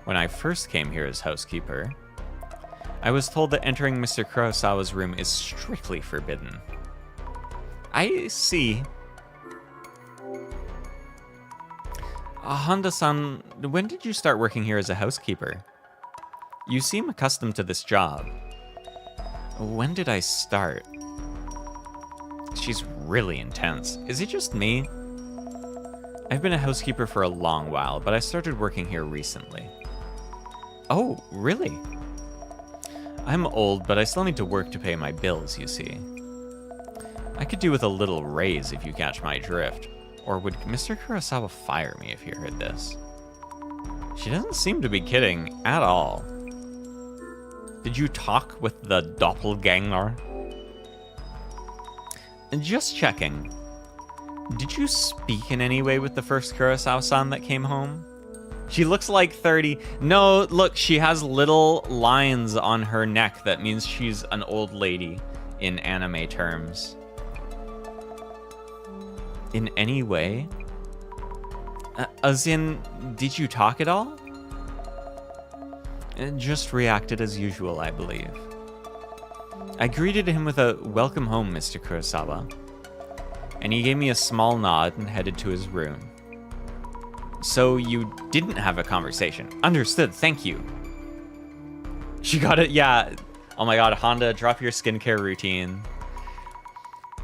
When I first came here as housekeeper, I was told that entering Mr. Kurosawa's room is strictly forbidden. I see. Honda-san, when did you start working here as a housekeeper? You seem accustomed to this job. When did I start? She's really intense. Is it just me? I've been a housekeeper for a long while, but I started working here recently. Oh, really? I'm old, but I still need to work to pay my bills, you see. I could do with a little raise if you catch my drift. Or would Mr. Kurosawa fire me if he heard this? She doesn't seem to be kidding at all. Did you talk with the doppelganger? And just checking. Did you speak in any way with the first Kurosawa-san that came home? She looks like 30. No, look, she has little lines on her neck. That means she's an old lady in anime terms. In any way? As in, did you talk at all? Just reacted as usual, I believe. I greeted him with a welcome home, Mr. Kurosawa. And he gave me a small nod and headed to his room. So you didn't have a conversation. Understood, thank you. She got it, yeah. Oh my god, Honda, drop your skincare routine.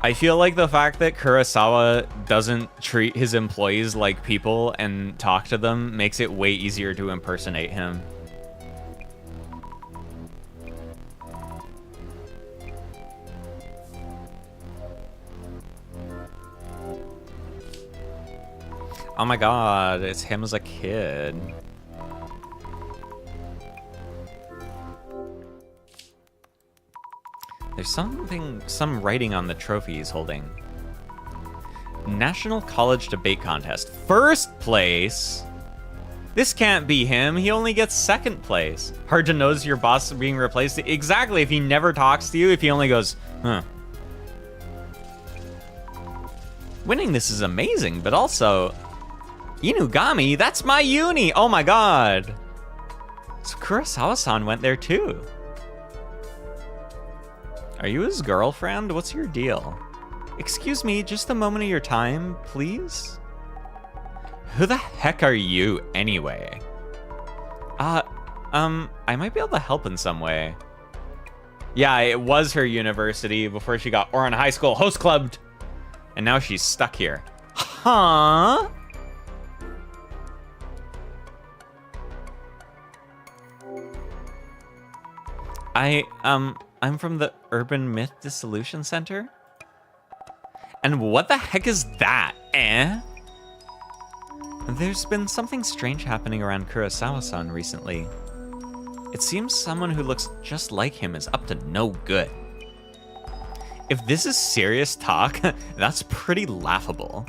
I feel like the fact that Kurosawa doesn't treat his employees like people and talk to them makes it way easier to impersonate him. Oh my god, it's him as a kid. There's some writing on the trophy he's holding. National College Debate Contest. First place? This can't be him. He only gets second place. Hard to notice your boss being replaced. Exactly, if he never talks to you, if he only goes, huh. Winning this is amazing, but also... Inugami, that's my uni! Oh my god! So Kurosawa-san went there too. Are you his girlfriend? What's your deal? Excuse me, just a moment of your time, please? Who the heck are you, anyway? I might be able to help in some way. Yeah, it was her university before she got Oran High School host clubbed. And now she's stuck here. Huh? I'm from the Urban Myth Dissolution Center? And what the heck is that, eh? There's been something strange happening around Kurosawa-san recently. It seems someone who looks just like him is up to no good. If this is serious talk, that's pretty laughable.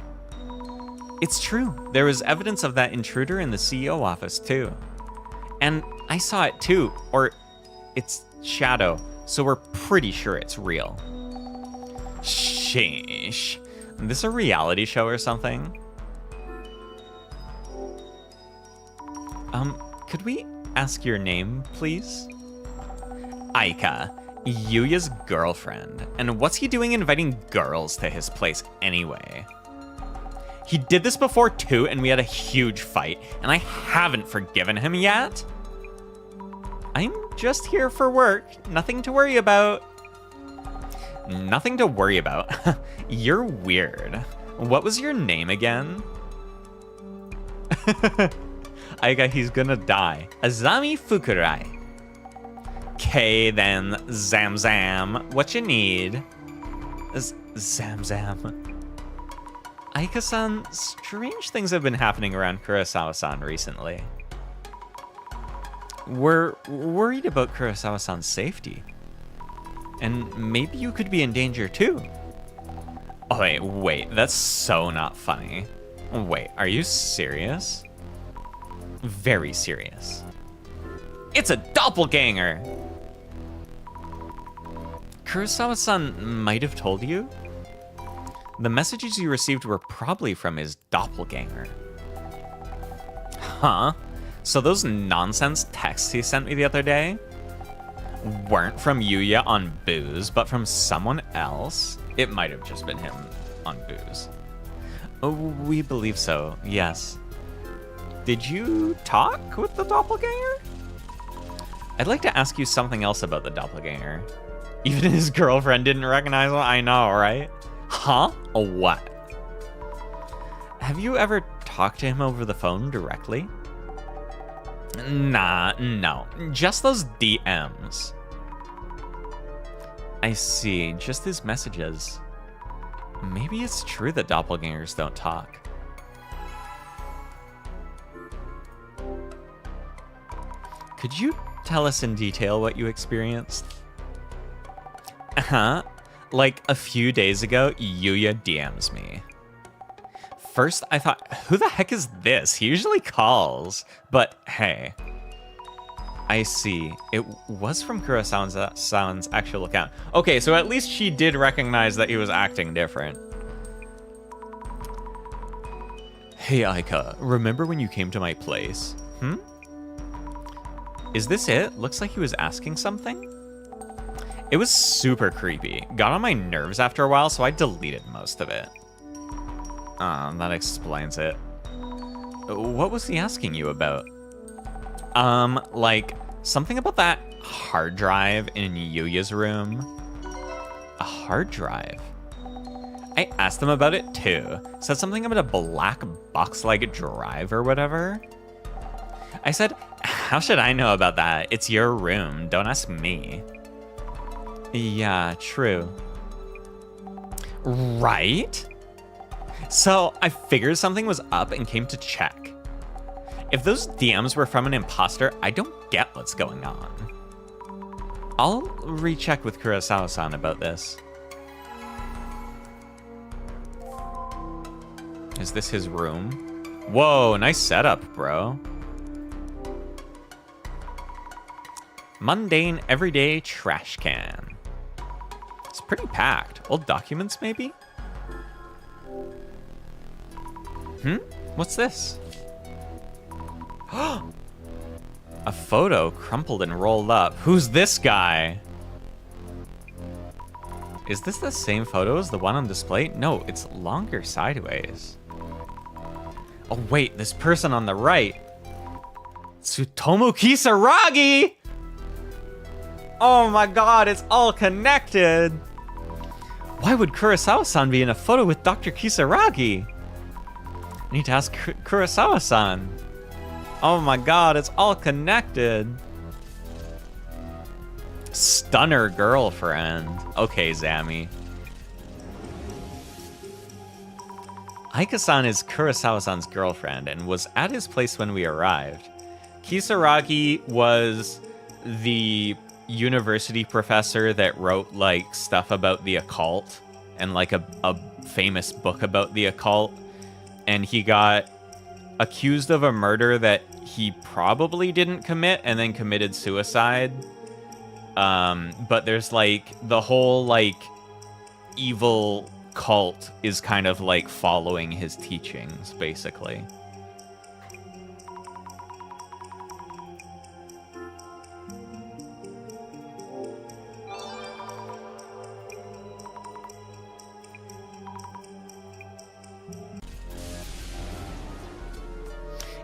It's true, there was evidence of that intruder in the CEO office too. And I saw it too, or it's shadow, so we're pretty sure it's real. Sheesh. This a reality show or something? Could we ask your name, please? Aika, Yuya's girlfriend. And what's he doing inviting girls to his place anyway? He did this before too, and we had a huge fight, and I haven't forgiven him yet. I'm just here for work, nothing to worry about. Nothing to worry about. You're weird. What was your name again? Aika, he's gonna die. Zammy Fukurai. Okay, then, Zam Zam. What you need? Zam Zam. Aika-san, strange things have been happening around Kurosawa-san recently. We're worried about Kurosawa-san's safety. And maybe you could be in danger too. Oh, wait, that's so not funny. Wait, are you serious? Very serious. It's a doppelganger! Kurosawa-san might have told you? The messages you received were probably from his doppelganger. Huh? So those nonsense texts he sent me the other day weren't from Yuya on booze, but from someone else? It might have just been him on booze. Oh, we believe so, yes. Did you talk with the doppelganger? I'd like to ask you something else about the doppelganger. Even his girlfriend didn't recognize him? I know, right? Huh? What? Have you ever talked to him over the phone directly? Nah, no. Just those DMs. I see. Just his messages. Maybe it's true that doppelgangers don't talk. Could you tell us in detail what you experienced? Uh-huh. Like, a few days ago, Yuya DMs me. First, I thought, who the heck is this? He usually calls. But, hey. I see. It was from Kurosawa-san's actual account. Okay, so at least she did recognize that he was acting different. Hey, Aika, remember when you came to my place? Is this it? Looks like he was asking something? It was super creepy. Got on my nerves after a while, so I deleted most of it. That explains it. What was he asking you about? Like, something about that hard drive in Yuya's room. A hard drive? I asked him about it too. Said something about a black box-like drive or whatever. I said, how should I know about that? It's your room, don't ask me. Yeah, true. Right? So I figured something was up and came to check. If those DMs were from an imposter, I don't get what's going on. I'll recheck with Kurosawa-san about this. Is this his room? Whoa, nice setup, bro. Mundane, everyday trash can. It's pretty packed. Old documents, maybe? What's this? A photo crumpled and rolled up. Who's this guy? Is this the same photo as the one on display? No, it's longer sideways. Oh wait, this person on the right. Tsutomu Kisaragi! Oh my god, it's all connected! Why would Kurosawa-san be in a photo with Dr. Kisaragi? I need to ask Kurosawa-san. Oh my god, it's all connected. Stunner girlfriend. Okay, Zammy. Aika-san is Kurosawa-san's girlfriend and was at his place when we arrived. Kisaragi was the university professor that wrote, like, stuff about the occult and, like, a famous book about the occult. And he got accused of a murder that he probably didn't commit and then committed suicide. But there's, like, the whole, like, evil cult is kind of, like, following his teachings, basically.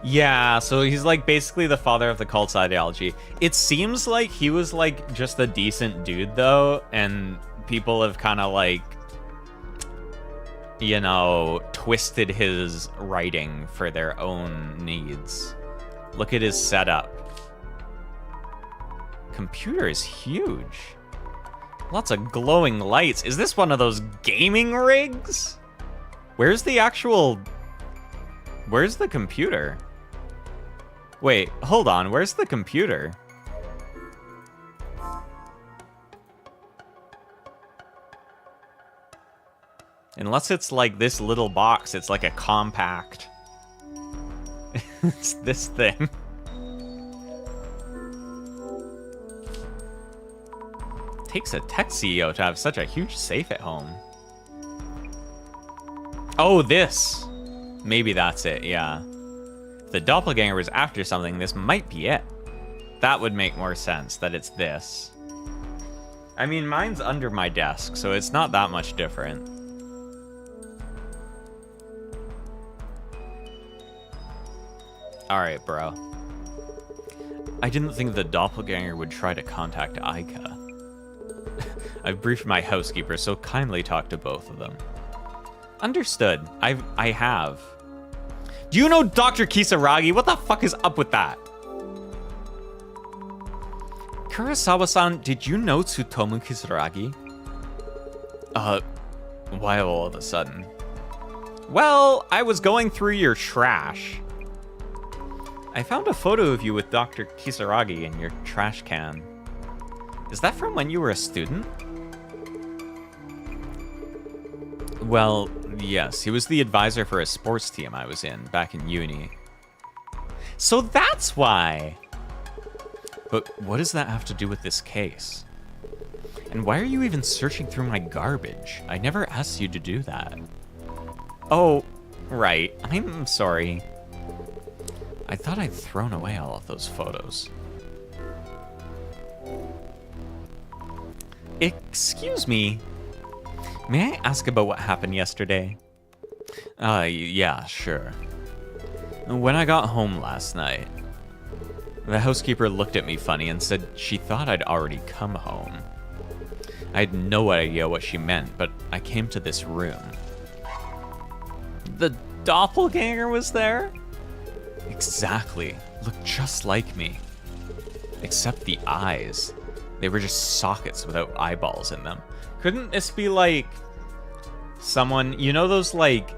Yeah, so he's like basically the father of the cult's ideology. It seems like he was like just a decent dude though, and people have kind of like, you know, twisted his writing for their own needs. Look at his setup. Computer is huge. Lots of glowing lights. Is this one of those gaming rigs? Where's the computer? Wait, hold on. Where's the computer? Unless it's like this little box, it's like a compact. It's this thing. Takes a tech CEO to have such a huge safe at home. Oh, this. Maybe that's it, yeah. If the doppelganger was after something, this might be it. That would make more sense, that it's this. I mean, mine's under my desk, so it's not that much different. Alright, bro. I didn't think the doppelganger would try to contact Aika. I've briefed my housekeeper, so kindly talk to both of them. Understood. I have. Do you know Dr. Kisaragi? What the fuck is up with that? Kurosawa-san, did you know Tsutomu Kisaragi? Why all of a sudden? Well, I was going through your trash. I found a photo of you with Dr. Kisaragi in your trash can. Is that from when you were a student? Well, yes, he was the advisor for a sports team I was in back in uni. So that's why! But what does that have to do with this case? And why are you even searching through my garbage? I never asked you to do that. Oh, right. I'm sorry. I thought I'd thrown away all of those photos. Excuse me. May I ask about what happened yesterday? Yeah, sure. When I got home last night, the housekeeper looked at me funny and said she thought I'd already come home. I had no idea what she meant, but I came to this room. The doppelganger was there? Exactly. Looked just like me. Except the eyes. They were just sockets without eyeballs in them. Couldn't this be like someone, you know those like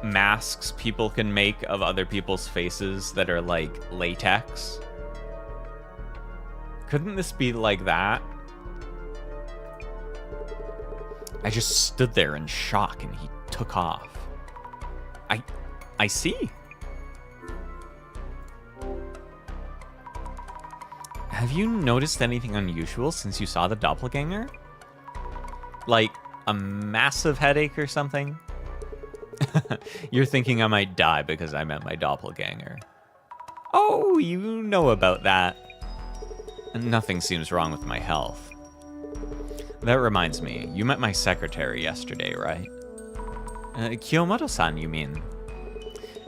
masks people can make of other people's faces that are like latex? Couldn't this be like that? I just stood there in shock and he took off. I see. Have you noticed anything unusual since you saw the doppelganger? Like a massive headache or something? You're thinking I might die because I met my doppelganger. Oh, you know about that. Nothing seems wrong with my health. That reminds me, you met my secretary yesterday, right? Kiyomoto-san, you mean?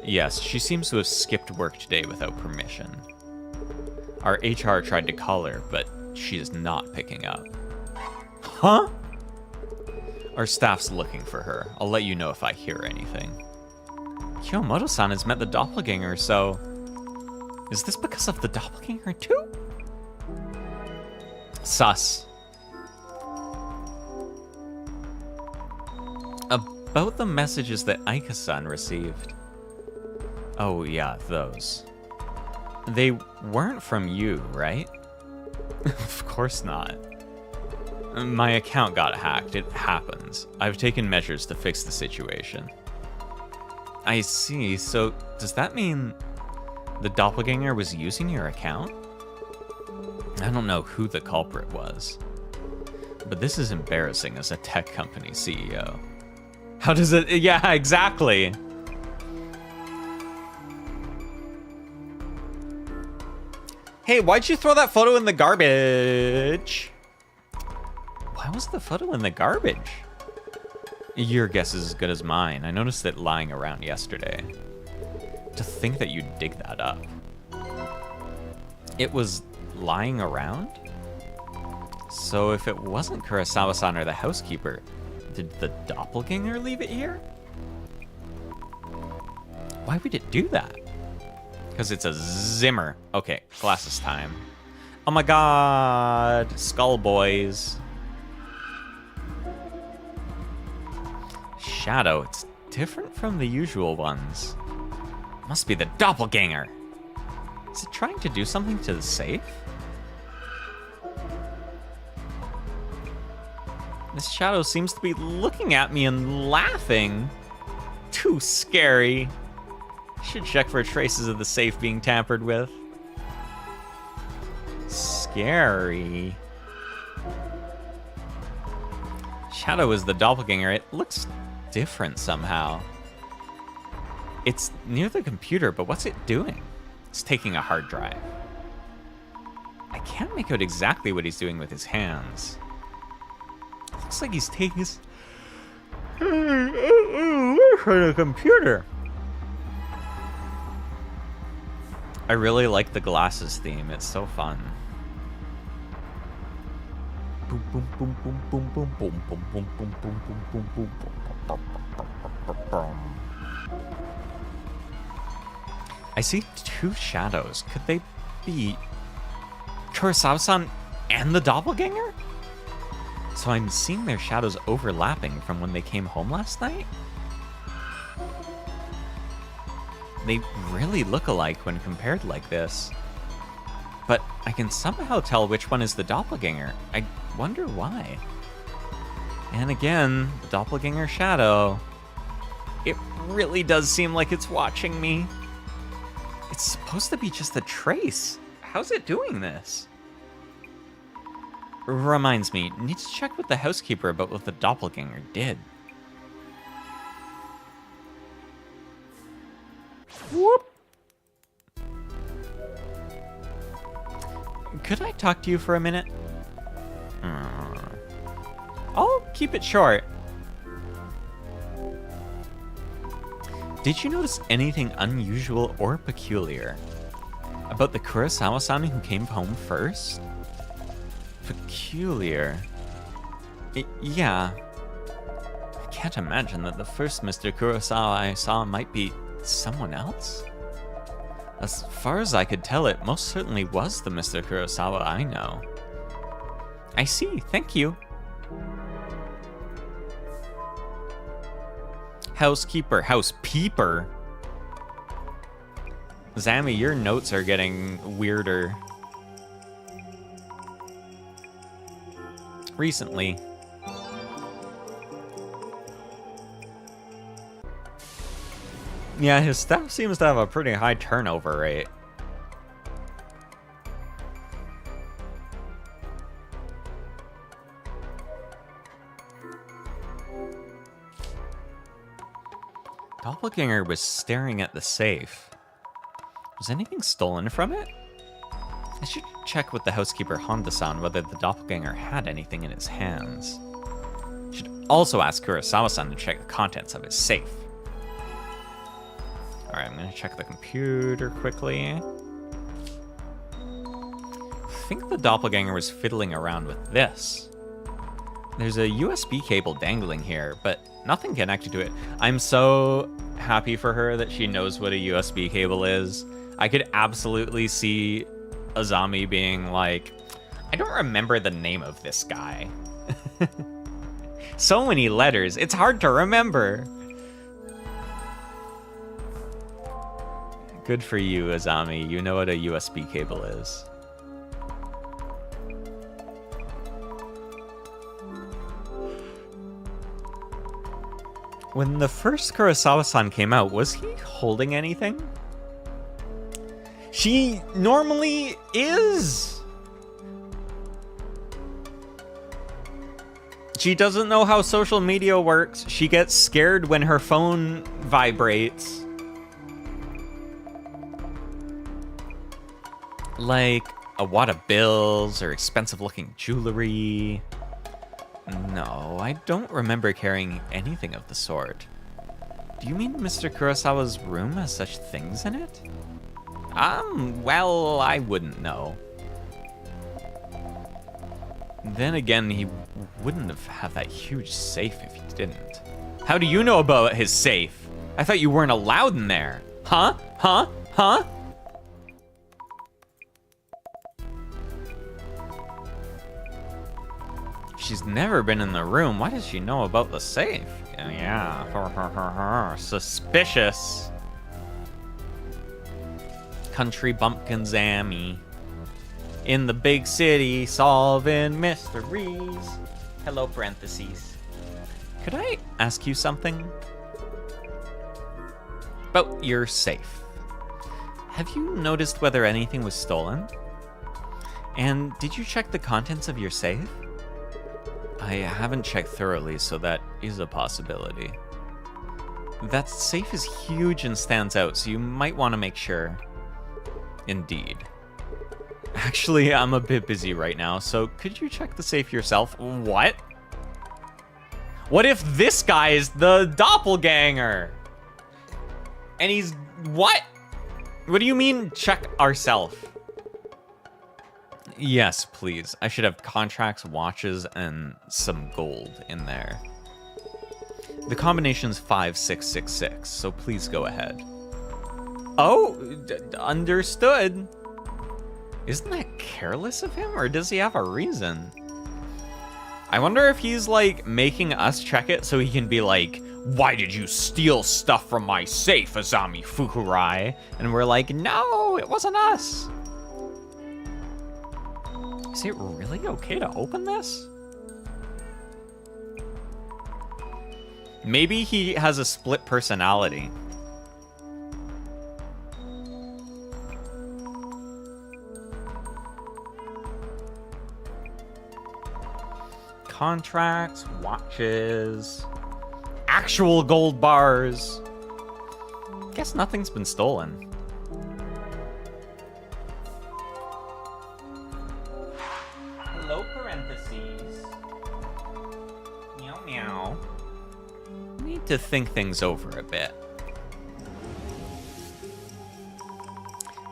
Yes, she seems to have skipped work today without permission. Our HR tried to call her, but she is not picking up. Huh? Our staff's looking for her. I'll let you know if I hear anything. Kiyomoto-san has met the doppelganger, so... Is this because of the doppelganger too? Sus. About the messages that Aika-san received. Oh yeah, those. They weren't from you, right? Of course not. My account got hacked. It happens. I've taken measures to fix the situation. I see. So, does that mean the doppelganger was using your account? I don't know who the culprit was, but this is embarrassing as a tech company CEO. How does it... Yeah, exactly. Hey, why'd you throw that photo in the garbage? Why was the photo in the garbage? Your guess is as good as mine. I noticed it lying around yesterday. To think that you'd dig that up. It was lying around? So if it wasn't Kurosawa-san or the housekeeper, did the doppelganger leave it here? Why would it do that? Because it's a Zimmer. Okay, glasses time. Oh my god, Skull Boys. Shadow, it's different from the usual ones. Must be the doppelganger. Is it trying to do something to the safe? This shadow seems to be looking at me and laughing. Too scary. Should check for traces of the safe being tampered with. Scary. Shadow is the doppelganger. It looks different somehow. It's near the computer, but what's it doing? It's taking a hard drive. I can't make out exactly what he's doing with his hands. Looks like he's taking his... for the computer. I really like the glasses theme. It's so fun. Boom, boom, boom, boom, boom, boom, boom, boom, boom, boom, boom, boom, boom, boom. I see two shadows. Could they be Kurosawa-san and the doppelganger? So I'm seeing their shadows overlapping from when they came home last night? They really look alike when compared like this. But I can somehow tell which one is the doppelganger. I wonder why. And again, the doppelganger shadow. It really does seem like it's watching me. It's supposed to be just a trace. How's it doing this? Reminds me, need to check with the housekeeper about what the doppelganger did. Whoop! Could I talk to you for a minute? I'll keep it short. Did you notice anything unusual or peculiar about the Kurosawa-san who came home first? Peculiar. Yeah. I can't imagine that the first Mr. Kurosawa I saw might be someone else? As far as I could tell, it most certainly was the Mr. Kurosawa I know. I see, thank you. Housekeeper, housepeeper. Zammy, your notes are getting weirder. Recently. Yeah, his staff seems to have a pretty high turnover rate. Doppelganger was staring at the safe. Was anything stolen from it? I should check with the housekeeper Honda-san whether the doppelganger had anything in his hands. Should also ask Kurosawa-san to check the contents of his safe. Alright, I'm gonna check the computer quickly. I think the doppelganger was fiddling around with this. There's a USB cable dangling here, but nothing connected to it. I'm so happy for her that she knows what a USB cable is. I could absolutely see Azami being like, I don't remember the name of this guy. So many letters, it's hard to remember. Good for you, Azami. You know what a USB cable is. When the first Kurosawa-san came out, was he holding anything? She normally is. She doesn't know how social media works. She gets scared when her phone vibrates. Like a wad of bills or expensive looking jewelry. No, I don't remember carrying anything of the sort. Do you mean Mr. Kurosawa's room has such things in it? Well, I wouldn't know. Then again, he wouldn't have that huge safe if he didn't. How do you know about his safe? I thought you weren't allowed in there. Huh? Huh? Huh? She's never been in the room. Why does she know about the safe? Yeah. Suspicious. Country bumpkin Zammy. In the big city, solving mysteries. Hello, parentheses. Could I ask you something? About your safe. Have you noticed whether anything was stolen? And did you check the contents of your safe? I haven't checked thoroughly, so that is a possibility. That safe is huge and stands out, so you might want to make sure. Indeed. Actually, I'm a bit busy right now, so could you check the safe yourself? What? What if this guy is the doppelganger? And he's... what? What do you mean, check ourselves? Yes, please. I should have contracts, watches, and some gold in there. The combination's 5666, so please go ahead. Oh, understood. Isn't that careless of him, or does he have a reason? I wonder if he's, like, making us check it so he can be like, why did you steal stuff from my safe, Azami Fukurai? And we're like, no, it wasn't us. Is it really okay to open this? Maybe he has a split personality. Contracts, watches, actual gold bars. Guess nothing's been stolen. Hello, parentheses. Meow meow. Need to think things over a bit.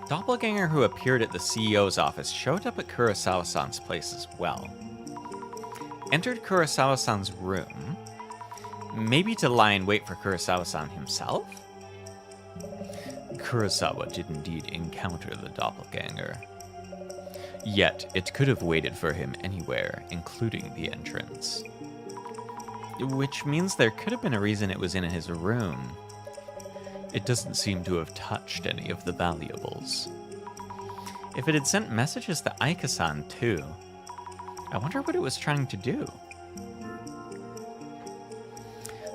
Doppelganger who appeared at the CEO's office showed up at Kurosawa-san's place as well. Entered Kurosawa-san's room, maybe to lie in wait for Kurosawa-san himself? Kurosawa did indeed encounter the doppelganger. Yet, it could have waited for him anywhere, including the entrance. Which means there could have been a reason it was in his room. It doesn't seem to have touched any of the valuables. If it had sent messages to Aika-san too, I wonder what it was trying to do.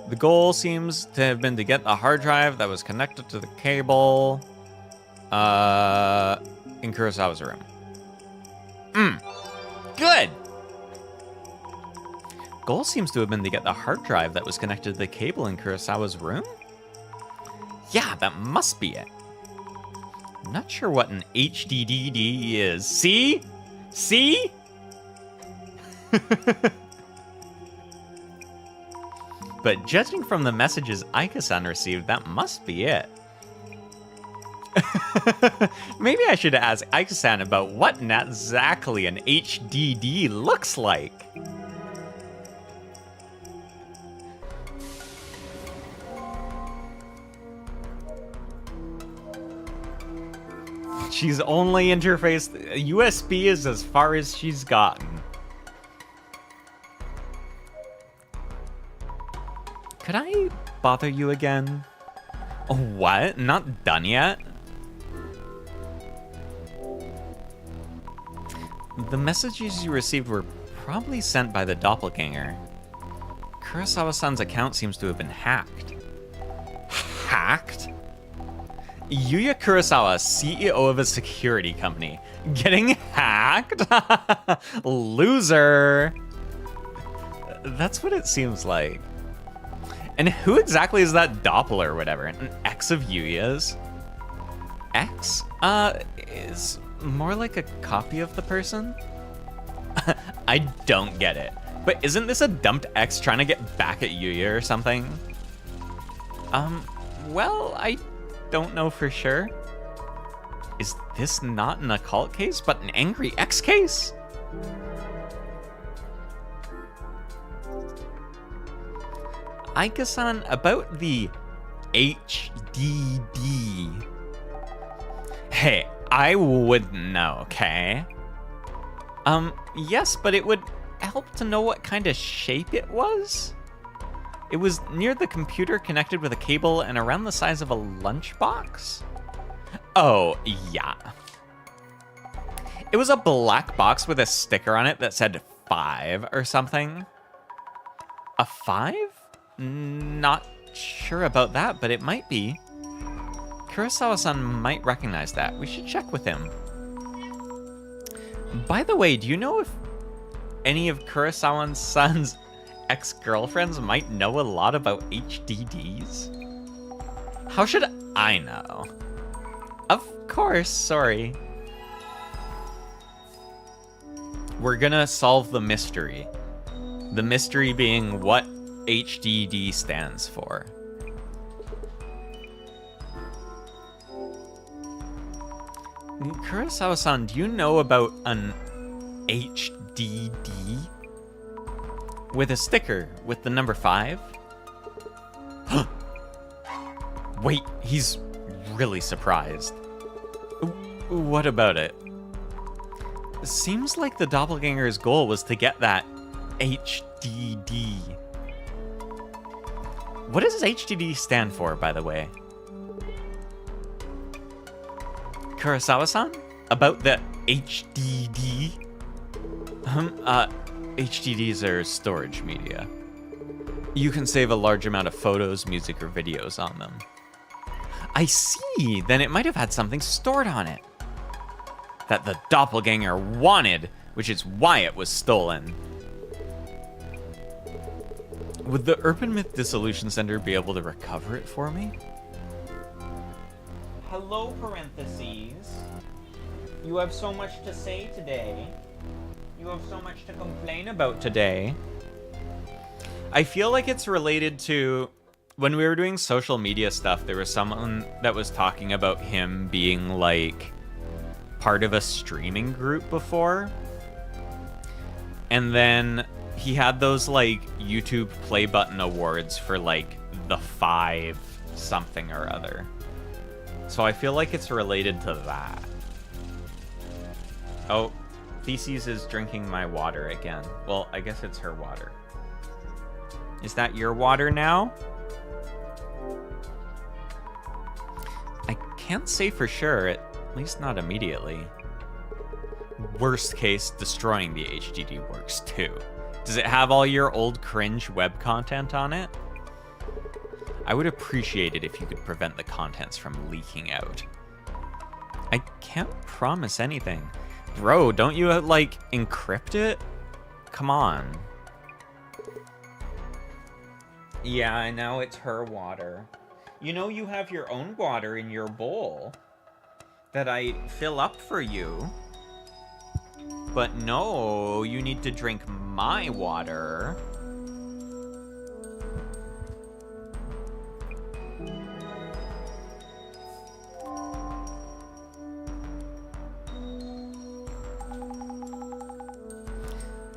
The goal seems to have been to get the hard drive that was connected to the cable in Kurosawa's room. Good! Goal seems to have been to get the hard drive that was connected to the cable in Kurosawa's room? Yeah, that must be it. I'm not sure what an HDDD is. See? See? But judging from the messages Aika-san received, that must be it. Maybe I should ask Aika-san about what exactly an HDD looks like. She's only interfaced. USB is as far as she's gotten. Could I bother you again? Oh, what? Not done yet? The messages you received were probably sent by the doppelganger. Kurosawa-san's account seems to have been hacked. Hacked? Yuya Kurosawa, CEO of a security company, getting hacked? Loser! That's what it seems like. And who exactly is that Doppler or whatever? An ex of Yuya's? Ex? Is more like a copy of the person? I don't get it. But isn't this a dumped ex trying to get back at Yuya or something? Well, I don't know for sure. Is this not an occult case, but an angry ex case? Aika-san, about the HDD. Hey, I wouldn't know, okay? Yes, but it would help to know what kind of shape it was. It was near the computer, connected with a cable, and around the size of a lunchbox. Oh, yeah. It was a black box with a sticker on it that said 5 or something. A 5? Not sure about that, but it might be. Kurosawa-san might recognize that. We should check with him. By the way, do you know if any of Kurosawa-san's ex-girlfriends might know a lot about HDDs? How should I know? Of course, sorry. We're gonna solve the mystery. The mystery being what HDD stands for. Kurosawa-san, do you know about an HDD? With a sticker with the number 5? Wait, he's really surprised. What about it? Seems like the doppelganger's goal was to get that HDD. What does HDD stand for, by the way? Kurosawa-san? About the HDD? HDDs are storage media. You can save a large amount of photos, music, or videos on them. I see! Then it might have had something stored on it that the doppelganger wanted, which is why it was stolen. Would the Urban Myth Dissolution Center be able to recover it for me? Hello, parentheses. You have so much to say today. You have so much to complain about today. I feel like it's related to when we were doing social media stuff, there was someone that was talking about him being like part of a streaming group before. And then he had those like YouTube play button awards for like the 5 something or other. So I feel like it's related to that. Oh, Theses is drinking my water again. Well, I guess it's her water. Is that your water now? I can't say for sure, at least not immediately. Worst case, destroying the HDD works too. Does it have all your old cringe web content on it? I would appreciate it if you could prevent the contents from leaking out. I can't promise anything. Bro, don't you, like, encrypt it? Come on. Yeah, I know it's her water. You know you have your own water in your bowl that I fill up for you. But no, you need to drink my water.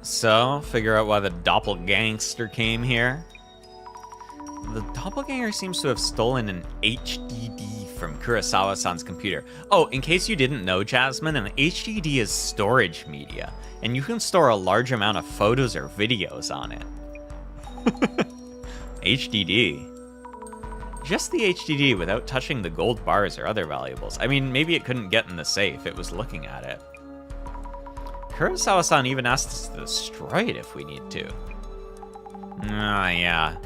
So, figure out why the doppelgangster came here. The doppelganger seems to have stolen an HDD from Kurosawa-san's computer. Oh, in case you didn't know, Jasmine, an HDD is storage media, and you can store a large amount of photos or videos on it. HDD. Just the HDD without touching the gold bars or other valuables. I mean, maybe it couldn't get in the safe, it was looking at it. Kurosawa-san even asked us to destroy it if we need to. Ah, yeah.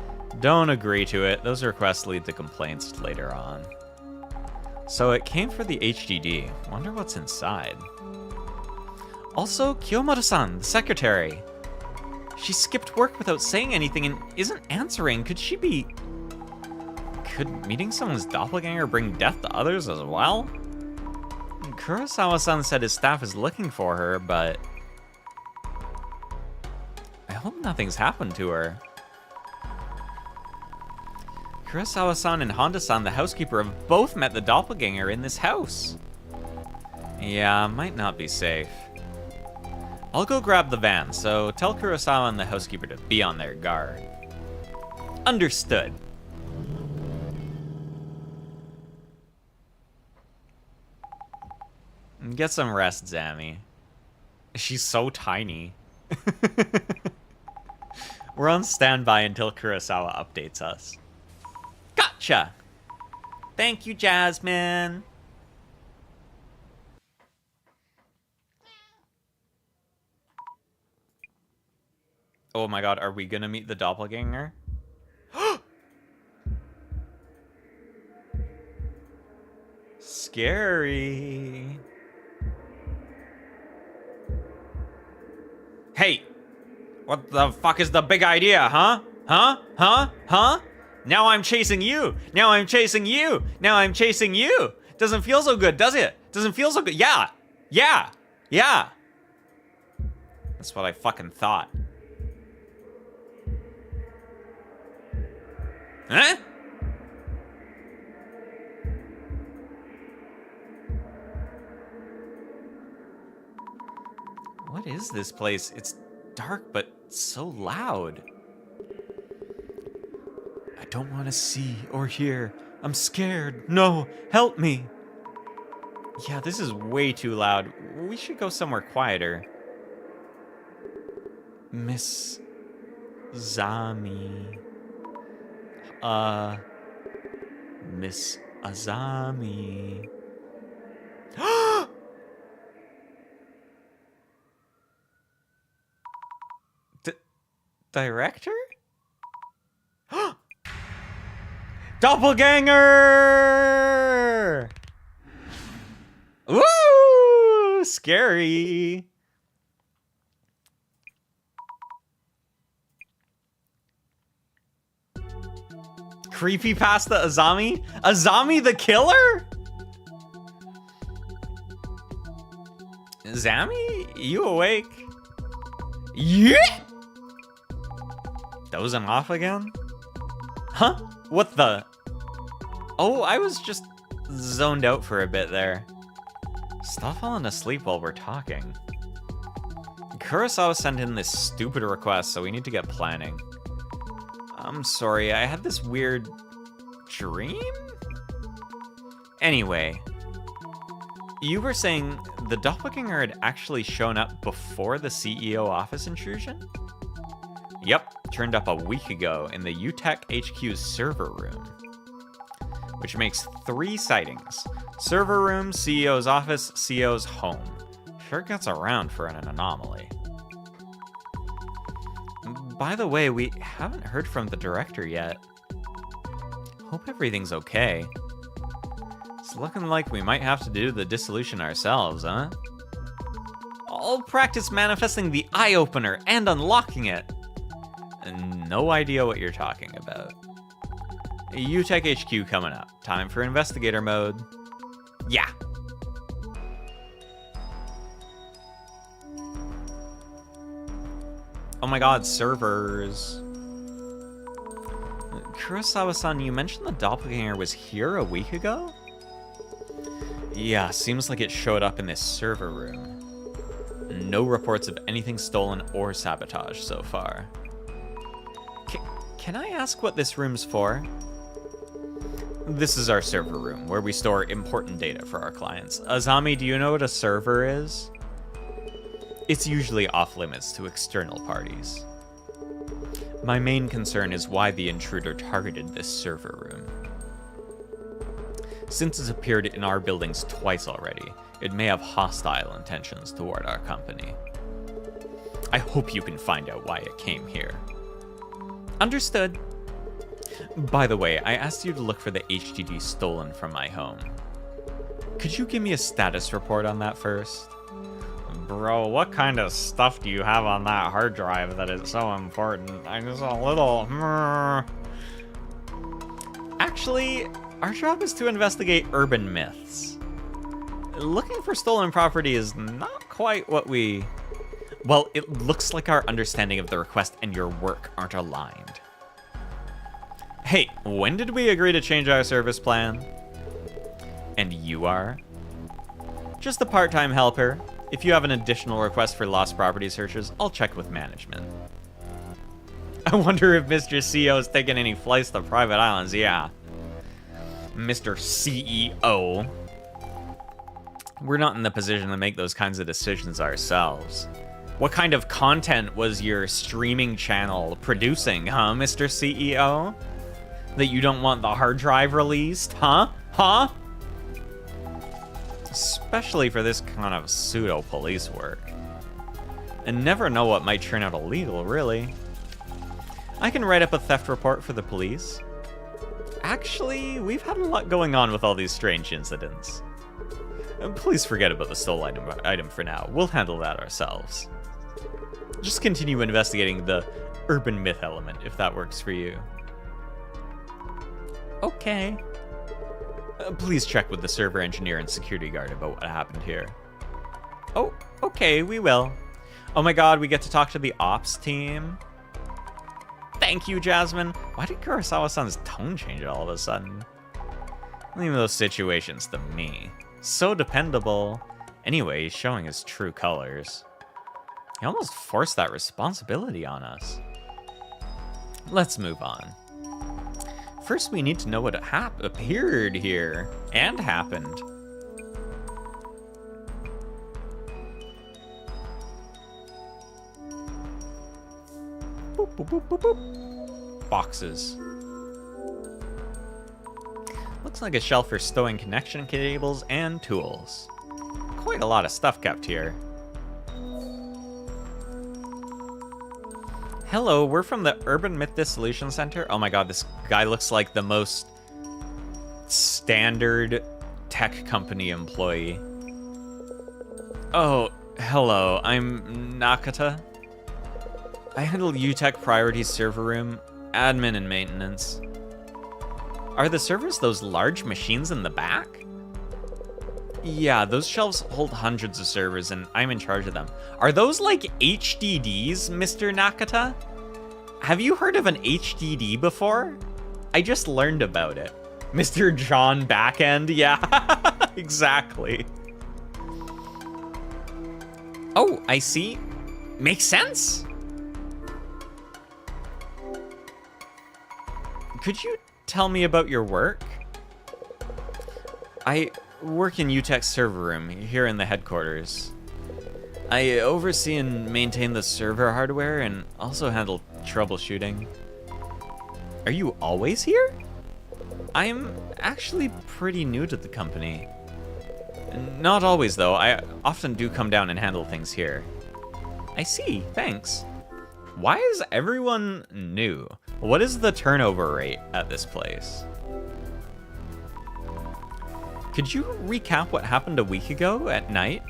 Don't agree to it. Those requests lead to complaints later on. So it came for the HDD. Wonder what's inside. Also, Kiyomoto-san, the secretary. She skipped work without saying anything and isn't answering. Could meeting someone's doppelganger bring death to others as well? Kurosawa-san said his staff is looking for her, but I hope nothing's happened to her. Kurosawa-san and Honda-san, the housekeeper, have both met the doppelganger in this house. Yeah, might not be safe. I'll go grab the van, so tell Kurosawa and the housekeeper to be on their guard. Understood. Get some rest, Zammy. She's so tiny. We're on standby until Kurosawa updates us. Gotcha! Thank you, Jasmine. Oh my god, are we gonna meet the doppelganger? Scary. Hey! What the fuck is the big idea, huh? Huh? Now I'm chasing you! Now I'm chasing you! Now I'm chasing you! Doesn't feel so good, does it? Doesn't feel so good. Yeah! That's what I fucking thought. Huh? What is this place? It's dark, but so loud. I don't want to see or hear. I'm scared. No, help me. Yeah, this is way too loud. We should go somewhere quieter. Miss Zammy. Miss Azami. Director? Doppelganger! Woo! Scary. Creepypasta Azami? Azami the killer? Zammy, you awake? Yeah! Dozing off again? Huh? What the? Oh, I was just zoned out for a bit there. Stop falling asleep while we're talking. Kurosawa sent in this stupid request, so we need to get planning. I'm sorry, I had this weird dream? Anyway, you were saying the doppelganger had actually shown up before the CEO office intrusion? Yep, turned up a week ago in the UTech HQ's server room. Which makes 3 sightings. Server room, CEO's office, CEO's home. Sure gets around for an anomaly. By the way, we haven't heard from the director yet. Hope everything's okay. It's looking like we might have to do the dissolution ourselves, huh? I'll practice manifesting the eye-opener and unlocking it. No idea what you're talking about. UTech HQ coming up. Time for investigator mode. Yeah. Oh my god, servers. Kurosawa-san, you mentioned the doppelganger was here a week ago? Yeah, seems like it showed up in this server room. No reports of anything stolen or sabotage so far. Can I ask what this room's for? This is our server room, where we store important data for our clients. Azami, do you know what a server is? It's usually off-limits to external parties. My main concern is why the intruder targeted this server room. Since it's appeared in our buildings twice already, it may have hostile intentions toward our company. I hope you can find out why it came here. Understood. By the way, I asked you to look for the HDD stolen from my home. Could you give me a status report on that first? Bro, what kind of stuff do you have on that hard drive that is so important? I'm just a little... Actually, our job is to investigate urban myths. Looking for stolen property is not quite what we... Well, it looks like our understanding of the request and your work aren't aligned. Hey, when did we agree to change our service plan? And you are? Just a part-time helper. If you have an additional request for lost property searches, I'll check with management. I wonder if Mr. CEO is taking any flights to private islands. Yeah. Mr. CEO. We're not in the position to make those kinds of decisions ourselves. What kind of content was your streaming channel producing, huh, Mr. CEO? That you don't want the hard drive released, huh? Huh? Especially for this kind of pseudo-police work. And never know what might turn out illegal, really. I can write up a theft report for the police. Actually, we've had a lot going on with all these strange incidents. Please forget about the stolen item for now. We'll handle that ourselves. Just continue investigating the urban myth element, if that works for you. Okay. Please check with the server engineer and security guard about what happened here. Oh, okay, we will. Oh my god, we get to talk to the ops team. Thank you, Jasmine. Why did Kurosawa-san's tone change all of a sudden? Leave those situations to me. So dependable. Anyway, he's showing his true colors. He almost forced that responsibility on us. Let's move on. First, we need to know what appeared here and happened. Boop, boop, boop, boop, boop. Boxes. Looks like a shelf for stowing connection cables and tools. Quite a lot of stuff kept here. Hello, we're from the Urban Myth Dissolution Center. Oh my god, this guy looks like the most standard tech company employee. Oh, hello, I'm Nakata. I handle UTech Priorities server room, admin and maintenance. Are the servers those large machines in the back? Yeah, those shelves hold hundreds of servers and I'm in charge of them. Are those like HDDs, Mr. Nakata? Have you heard of an HDD before? I just learned about it. Mr. John Backend, yeah, exactly. Oh, I see. Makes sense. Could you tell me about your work? I work in UTech's server room here in the headquarters. I oversee and maintain the server hardware and also handle troubleshooting. Are you always here? I'm actually pretty new to the company. Not always though, I often do come down and handle things here. I see, thanks. Why is everyone new? What is the turnover rate at this place? Could you recap what happened a week ago at night?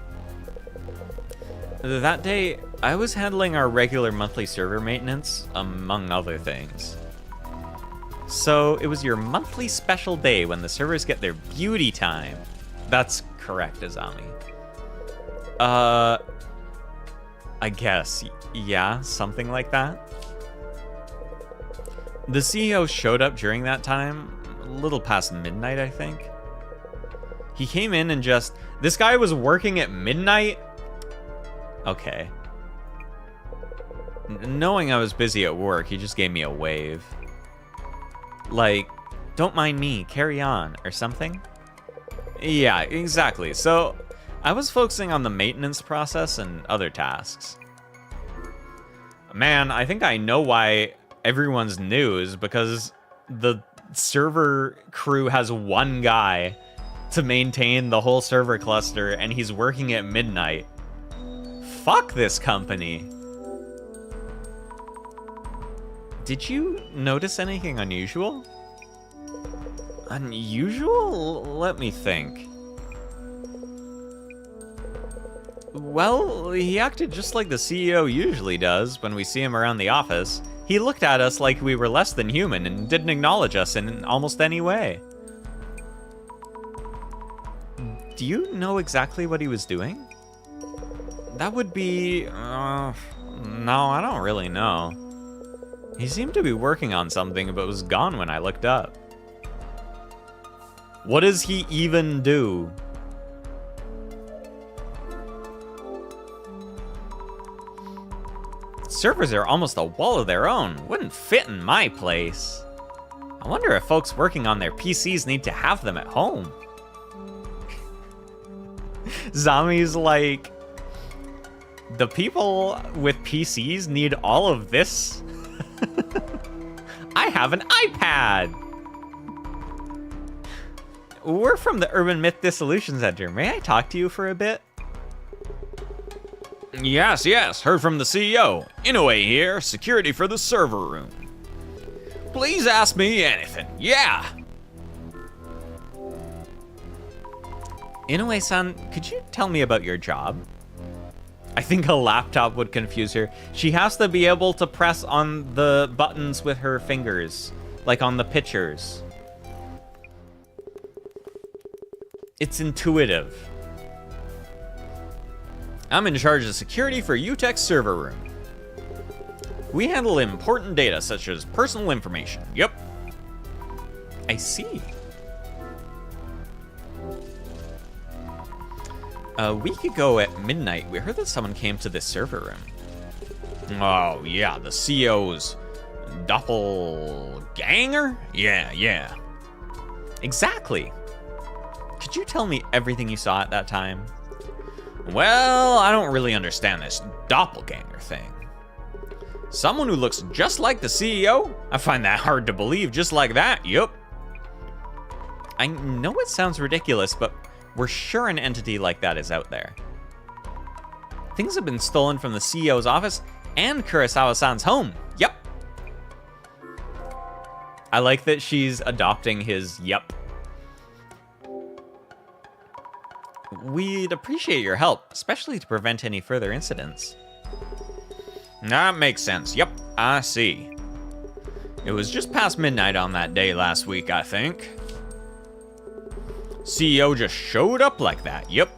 That day, I was handling our regular monthly server maintenance, among other things. So, it was your monthly special day when the servers get their beauty time. That's correct, Zammy. I guess, yeah, something like that. The CEO showed up during that time, a little past midnight, I think. He came in and just... This guy was working at midnight? Okay. Knowing I was busy at work, he just gave me a wave. Like, don't mind me, carry on, or something? Yeah, exactly. So, I was focusing on the maintenance process and other tasks. Man, I think I know why everyone's new is because the server crew has one guy to maintain the whole server cluster, and he's working at midnight. Fuck this company. Did you notice anything unusual? Unusual? Let me think. Well, he acted just like the CEO usually does when we see him around the office. He looked at us like we were less than human and didn't acknowledge us in almost any way. Do you know exactly what he was doing? That would be... no, I don't really know. He seemed to be working on something, but was gone when I looked up. What does he even do? servers are almost a wall of their own. Wouldn't fit in my place. I wonder if folks working on their PCs need to have them at home. Zammy's like, the people with PCs need all of this? I have an iPad! We're from the Urban Myth Dissolution Center. May I talk to you for a bit? Yes, heard from the CEO. No.A here, security for the server room. Please ask me anything, yeah. No.A-san, could you tell me about your job? I think a laptop would confuse her. She has to be able to press on the buttons with her fingers, like on the pictures. It's intuitive. I'm in charge of security for UTech's server room. We handle important data such as personal information. Yep. I see. A week ago at midnight, we heard that someone came to this server room. Oh, yeah, the CEO's doppelganger? Yeah. Exactly. Could you tell me everything you saw at that time? Well, I don't really understand this doppelganger thing. Someone who looks just like the CEO? I find that hard to believe, just like that, yup. I know it sounds ridiculous, but we're sure an entity like that is out there. Things have been stolen from the CEO's office and Kurosawa-san's home. Yep. I like that she's adopting his yep. We'd appreciate your help, especially to prevent any further incidents. That makes sense. Yep, I see. It was just past midnight on that day last week, I think. CEO just showed up like that. Yep.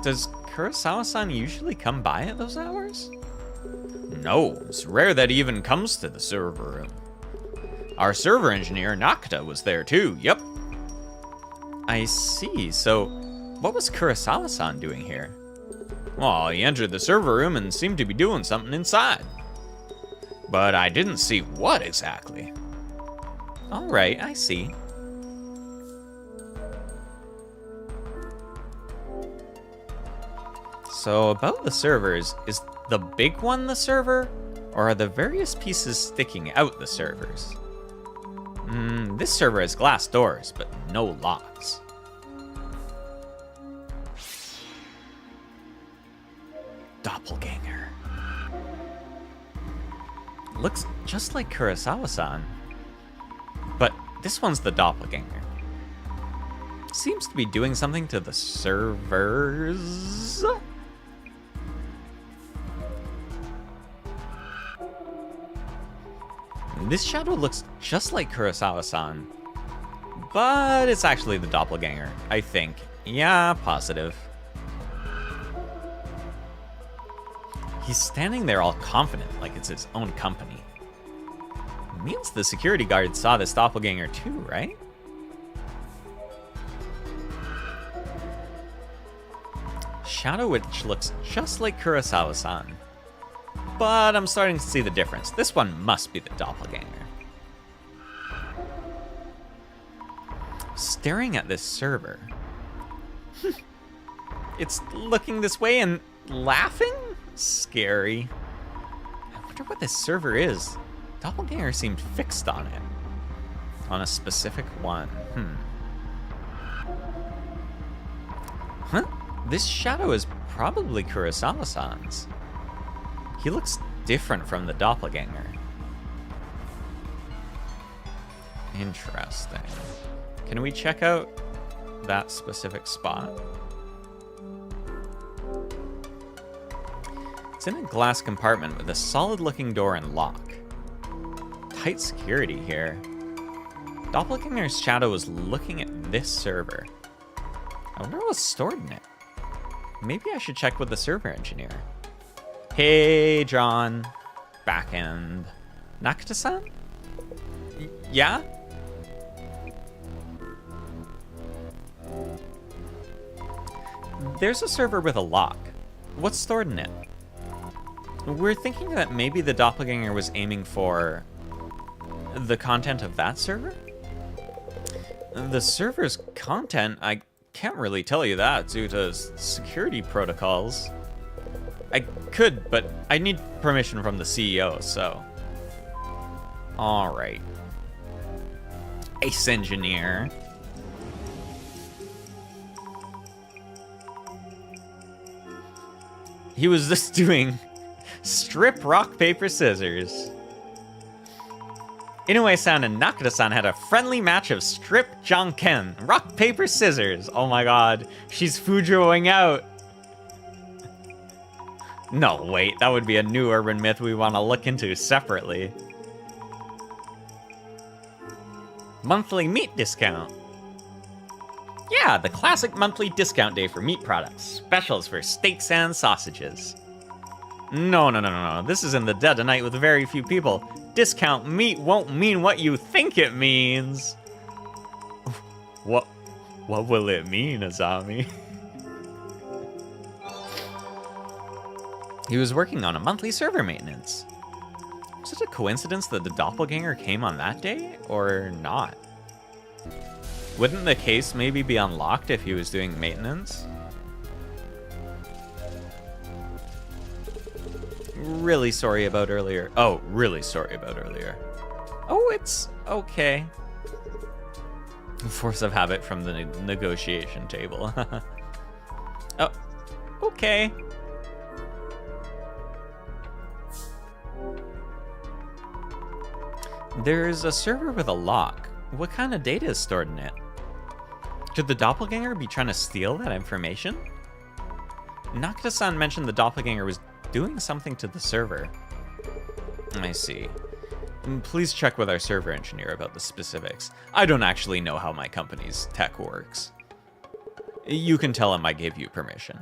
Does Kurosawa-san usually come by at those hours? No, it's rare that he even comes to the server room. Our server engineer, No.A, was there too. Yep. I see. So, what was Kurosawa-san doing here? Well, he entered the server room and seemed to be doing something inside. But I didn't see what exactly. All right, I see. So, about the servers, is the big one the server? Or are the various pieces sticking out the servers? This server has glass doors, but no locks. Doppelganger. Looks just like Kurosawa-san. But this one's the doppelganger. Seems to be doing something to the servers. This shadow looks just like Kurosawa-san, but it's actually the doppelganger, I think. Yeah, positive. He's standing there all confident, like it's his own company. It means the security guard saw this doppelganger too, right? Shadow Witch looks just like Kurosawa-san. But I'm starting to see the difference. This one must be the doppelganger. Staring at this server. It's looking this way and laughing? Scary. I wonder what this server is. Doppelganger seemed fixed on it. On a specific one. Huh? This shadow is probably Kurosawa-san's. He looks different from the doppelganger. Interesting. Can we check out that specific spot? It's in a glass compartment with a solid-looking door and lock. Tight security here. Doppelganger's shadow is looking at this server. I wonder what's stored in it. Maybe I should check with the server engineer. Hey, John. Backend. Nakata-san? Yeah? There's a server with a lock. What's stored in it? We're thinking that maybe the doppelganger was aiming for the content of that server? The server's content? I can't really tell you that due to security protocols. I could, but I need permission from the CEO, so... Alright. Ace engineer. He was just doing strip, rock, paper, scissors. Inoue-san and Nakata-san had a friendly match of strip, janken, rock, paper, scissors. Oh my god, she's Fujoing out. No, wait, that would be a new urban myth we want to look into separately. Monthly meat discount. Yeah, the classic monthly discount day for meat products. Specials for steaks and sausages. No. This is in the dead of night with very few people. Discount meat won't mean what you think it means. What will it mean, Azami? He was working on a monthly server maintenance. Was it a coincidence that the doppelganger came on that day, or not? Wouldn't the case maybe be unlocked if he was doing maintenance? Really sorry about earlier. Oh, really sorry about earlier. Oh, it's okay. Force of habit from the negotiation table. Oh, okay. There's a server with a lock. What kind of data is stored in it? Could the doppelganger be trying to steal that information? Nakata-san mentioned the doppelganger was doing something to the server. I see. Please check with our server engineer about the specifics. I don't actually know how my company's tech works. You can tell him I gave you permission.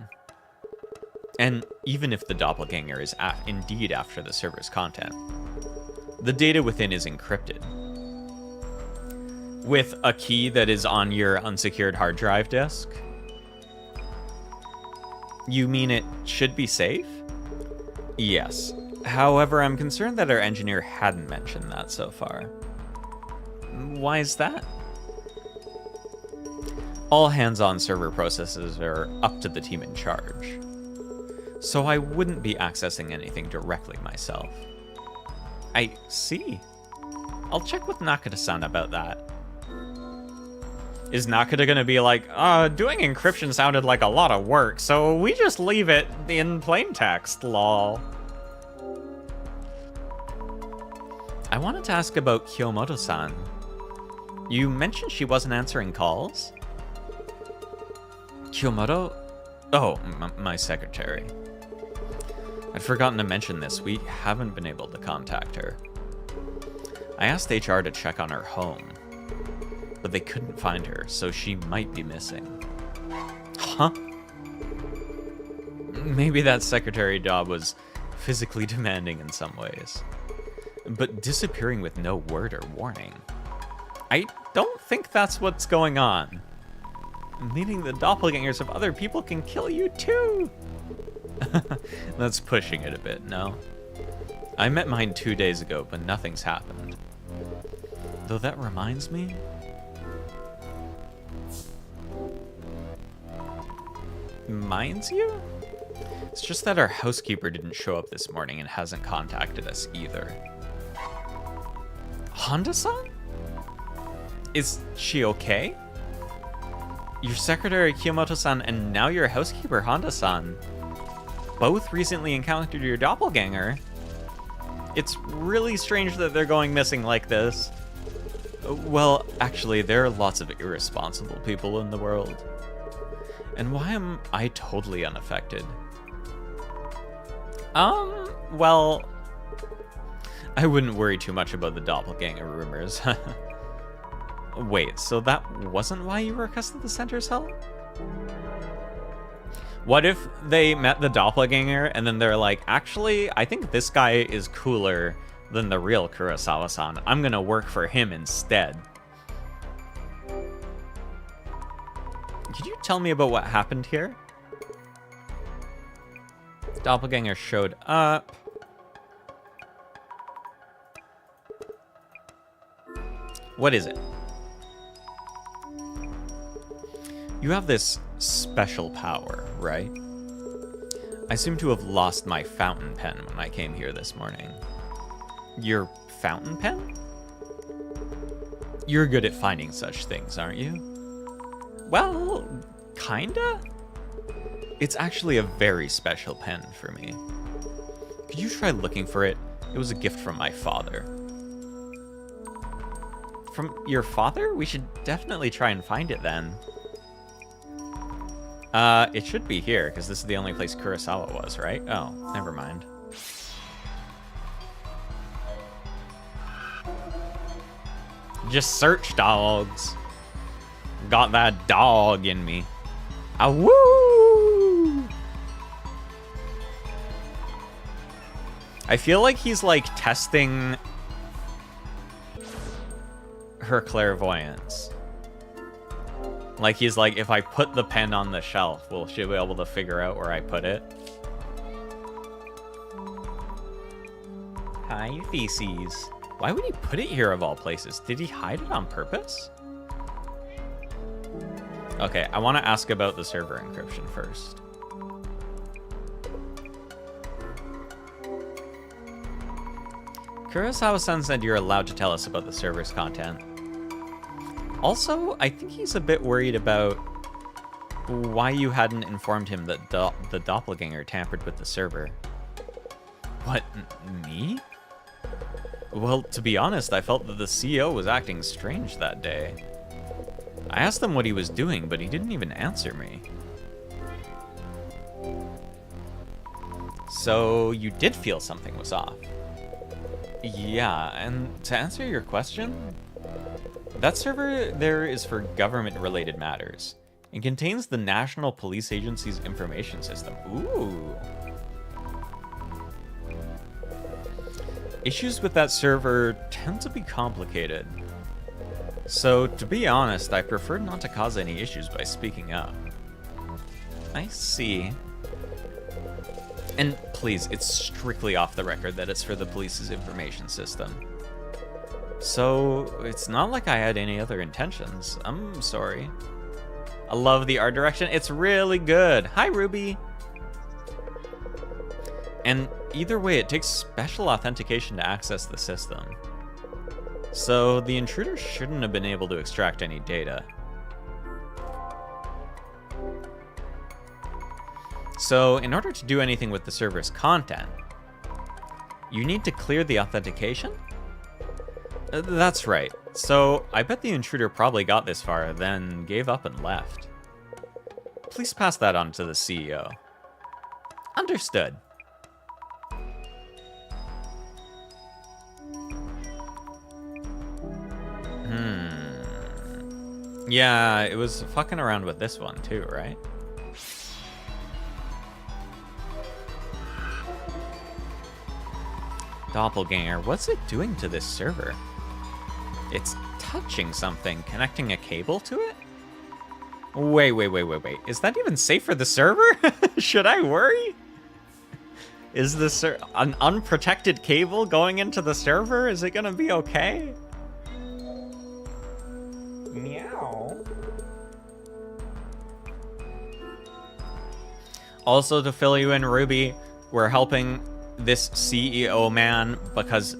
And even if the doppelganger is indeed after the server's content, the data within is encrypted. With a key that is on your unsecured hard drive disk? You mean it should be safe? Yes. However, I'm concerned that our engineer hadn't mentioned that so far. Why is that? All hands-on server processes are up to the team in charge, so I wouldn't be accessing anything directly myself. I see. I'll check with Nakata-san about that. Is Nakata gonna be like, doing encryption sounded like a lot of work, so we just leave it in plain text, lol. I wanted to ask about Kiyomoto-san. You mentioned she wasn't answering calls? Kiyomoto? Oh, my secretary. I'd forgotten to mention this. We haven't been able to contact her. I asked HR to check on her home, but they couldn't find her, so she might be missing. Huh? Maybe that secretary job was physically demanding in some ways, but disappearing with no word or warning. I don't think that's what's going on. Meeting the doppelgangers of other people can kill you too. That's pushing it a bit, no? I met mine 2 days ago, but nothing's happened. Though that reminds me... Minds you? It's just that our housekeeper didn't show up this morning and hasn't contacted us either. Honda-san? Is she okay? Your secretary Kiyomoto-san and now your housekeeper Honda-san both recently encountered your doppelganger. It's really strange that they're going missing like this. Well, actually, there are lots of irresponsible people in the world. And why am I totally unaffected? Well, I wouldn't worry too much about the doppelganger rumors. Wait, so that wasn't why you requested the center's help? What if they met the doppelganger and then they're like, actually, I think this guy is cooler than the real Kurosawa-san. I'm gonna work for him instead. Could you tell me about what happened here? Doppelganger showed up. What is it? You have this special power, right? I seem to have lost my fountain pen when I came here this morning. Your fountain pen? You're good at finding such things, aren't you? Well, kinda? It's actually a very special pen for me. Could you try looking for it? It was a gift from my father. From your father? We should definitely try and find it then. It should be here, because this is the only place Kurosawa was, right? Oh, never mind. Just search, dogs. Got that dog in me. Ah, woo! I feel like he's, like, testing her clairvoyance. Like, he's like, if I put the pen on the shelf, will she be able to figure out where I put it? Hi, Theses. Why would he put it here of all places? Did he hide it on purpose? Okay, I want to ask about the server encryption first. Kurosawa-san said you're allowed to tell us about the server's content. Also, I think he's a bit worried about why you hadn't informed him that the doppelganger tampered with the server. What, me? Well, to be honest, I felt that the CEO was acting strange that day. I asked him what he was doing, but he didn't even answer me. So, you did feel something was off? Yeah, and to answer your question, that server there is for government-related matters. It contains the National Police Agency's information system. Ooh. Issues with that server tend to be complicated. So, to be honest, I prefer not to cause any issues by speaking up. I see. And please, it's strictly off the record that it's for the police's information system. So, it's not like I had any other intentions. I'm sorry. I love the art direction. It's really good. Hi, Ruby. And either way, it takes special authentication to access the system. So, the intruder shouldn't have been able to extract any data. So, in order to do anything with the server's content, you need to clear the authentication? That's right. So, I bet the intruder probably got this far, then gave up and left. Please pass that on to the CEO. Understood. Yeah, it was fucking around with this one too, right? Doppelganger, what's it doing to this server? It's touching something, connecting a cable to it? Wait. Is that even safe for the server? Should I worry? Is this an unprotected cable going into the server? Is it gonna be okay? Meow. Also, to fill you in, Ruby, we're helping this CEO man because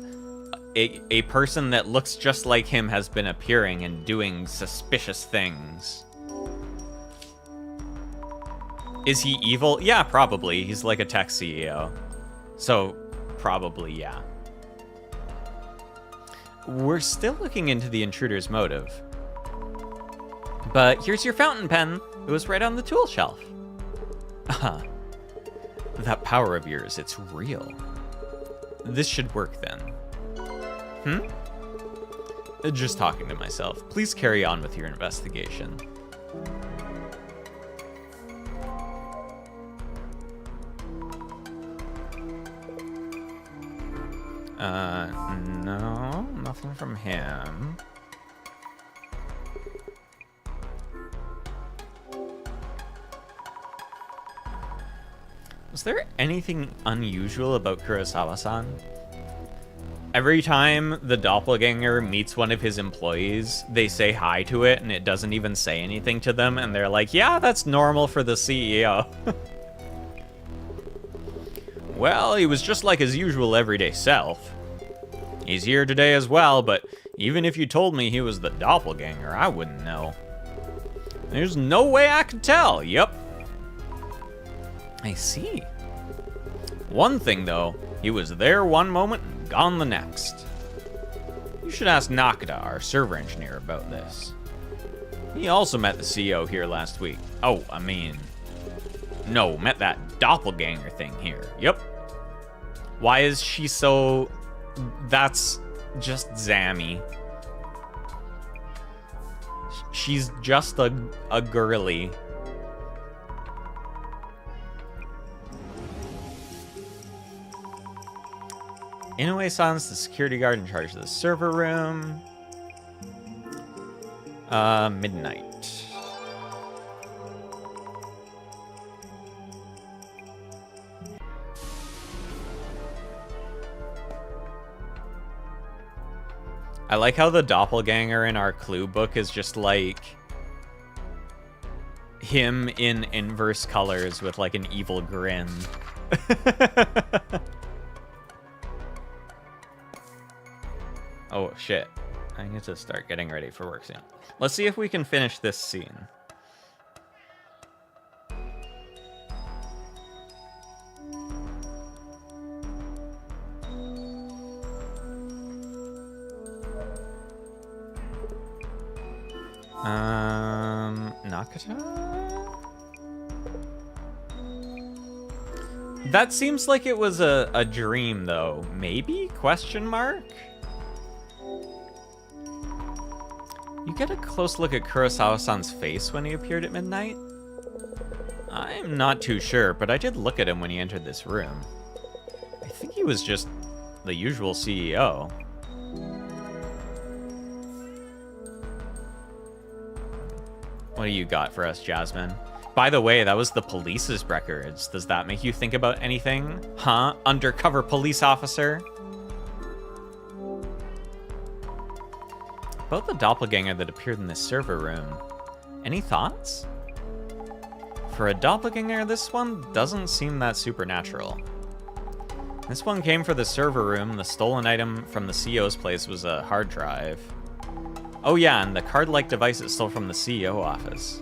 a person that looks just like him has been appearing and doing suspicious things. Is he evil? Yeah, probably. He's like a tech CEO. So, probably, yeah. We're still looking into the intruder's motive. But here's your fountain pen. It was right on the tool shelf. That power of yours, it's real. This should work then. Just talking to myself. Please carry on with your investigation. No, nothing from him. Was there anything unusual about Kurosawa-san? Every time the doppelganger meets one of his employees, they say hi to it, and it doesn't even say anything to them, and they're like, yeah, that's normal for the CEO. Well, he was just like his usual everyday self. He's here today as well, but even if you told me he was the doppelganger, I wouldn't know. There's no way I could tell, yep. I see. One thing, though, he was there one moment and gone the next. You should ask No.A, our server engineer, about this. He also met the CEO here last week. Oh, I mean... No, met that doppelganger thing here. Yep. Why is she so... That's just Zammy. She's just a girly. No.A silenced the security guard in charge of the server room. Midnight. I like how the doppelganger in our clue book is just like him in inverse colors with like an evil grin. Oh shit. I need to start getting ready for work soon. Let's see if we can finish this scene. Nakata? That seems like it was a dream, though. Maybe? Question mark? You get a close look at Kurosawa-san's face when he appeared at midnight? I'm not too sure, but I did look at him when he entered this room. I think he was just the usual CEO. What do you got for us, Jasmine? By the way, that was the police's records. Does that make you think about anything? Huh? Undercover police officer? About the doppelganger that appeared in this server room. Any thoughts? For a doppelganger, this one doesn't seem that supernatural. This one came for the server room. The stolen item from the CEO's place was a hard drive. Oh yeah, and the card-like device it stole from the CEO office.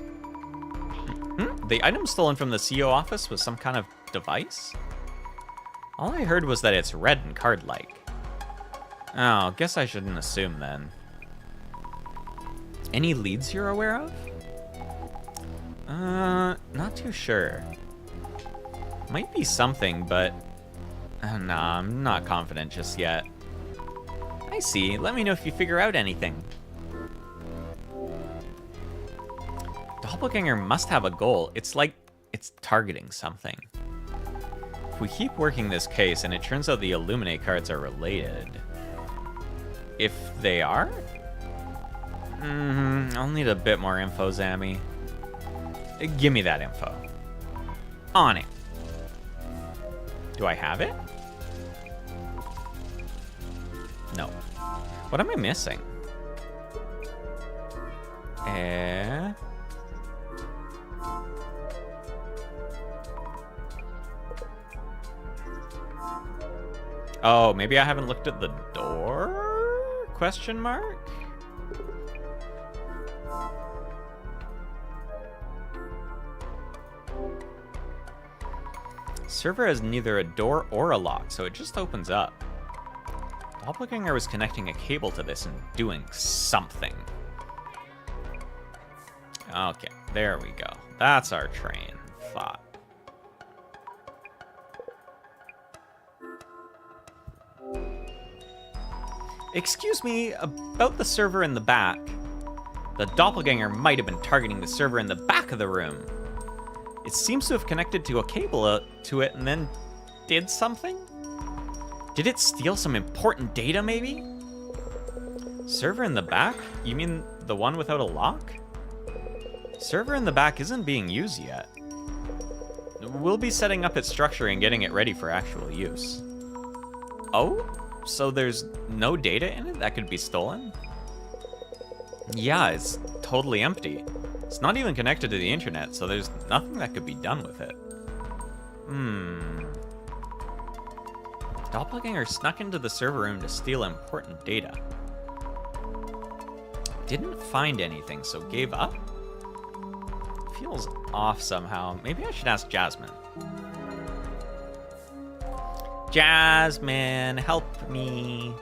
The item stolen from the CEO office was some kind of device? All I heard was that it's red and card-like. Oh, guess I shouldn't assume then. Any leads you're aware of? Not too sure. Might be something, but... nah, I'm not confident just yet. I see. Let me know if you figure out anything. Doppelganger must have a goal. It's like it's targeting something. If we keep working this case and it turns out the Illuminate cards are related... If they are? I'll need a bit more info, Zammy. Give me that info. On it. Do I have it? No. What am I missing? Oh, maybe I haven't looked at the door? Question mark? Server has neither a door or a lock, so it just opens up. Doppelganger was connecting a cable to this and doing something. Okay, there we go. That's our train of thought. Excuse me, about the server in the back. The doppelganger might have been targeting the server in the back of the room. It seems to have connected to a cable to it and then did something? Did it steal some important data, maybe? Server in the back? You mean the one without a lock? Server in the back isn't being used yet. We'll be setting up its structure and getting it ready for actual use. Oh? So there's no data in it that could be stolen? Yeah, it's totally empty. It's not even connected to the internet, so there's nothing that could be done with it. Doppelganger snuck into the server room to steal important data. Didn't find anything, so gave up? Feels off somehow. Maybe I should ask Jasmine. Jasmine, help me.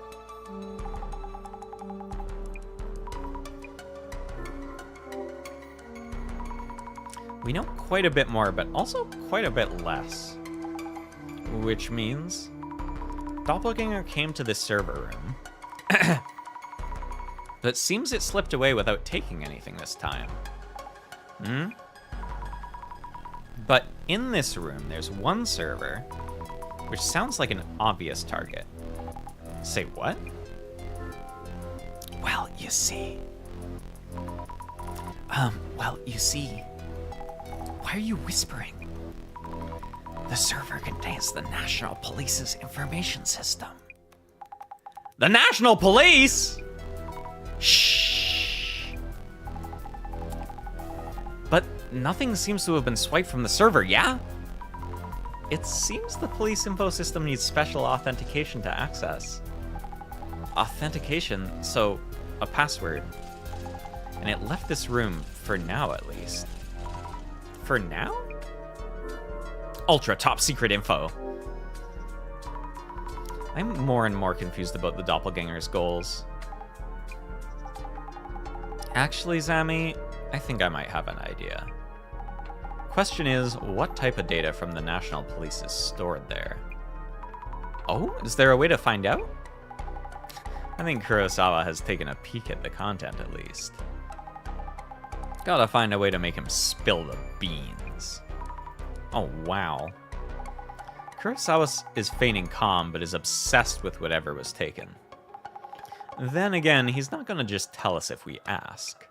We know quite a bit more, but also quite a bit less. Which means Doppelganger came to this server room, but seems it slipped away without taking anything this time. But in this room, there's one server, which sounds like an obvious target. Say what? Well, you see. Why are you whispering? The server contains the National Police's information system. The National Police? Shh. But nothing seems to have been swiped from the server, yeah? It seems the police info system needs special authentication to access. Authentication? So, a password. And it left this room, for now at least. For now? Ultra top secret info. I'm more and more confused about the Doppelganger's goals. Actually, Zammy, I think I might have an idea. Question is, what type of data from the National Police is stored there? Oh, is there a way to find out? I think Kurosawa has taken a peek at the content at least. Gotta find a way to make him spill the beans. Oh, wow. Kurosawa is feigning calm, but is obsessed with whatever was taken. Then again, he's not gonna just tell us if we ask.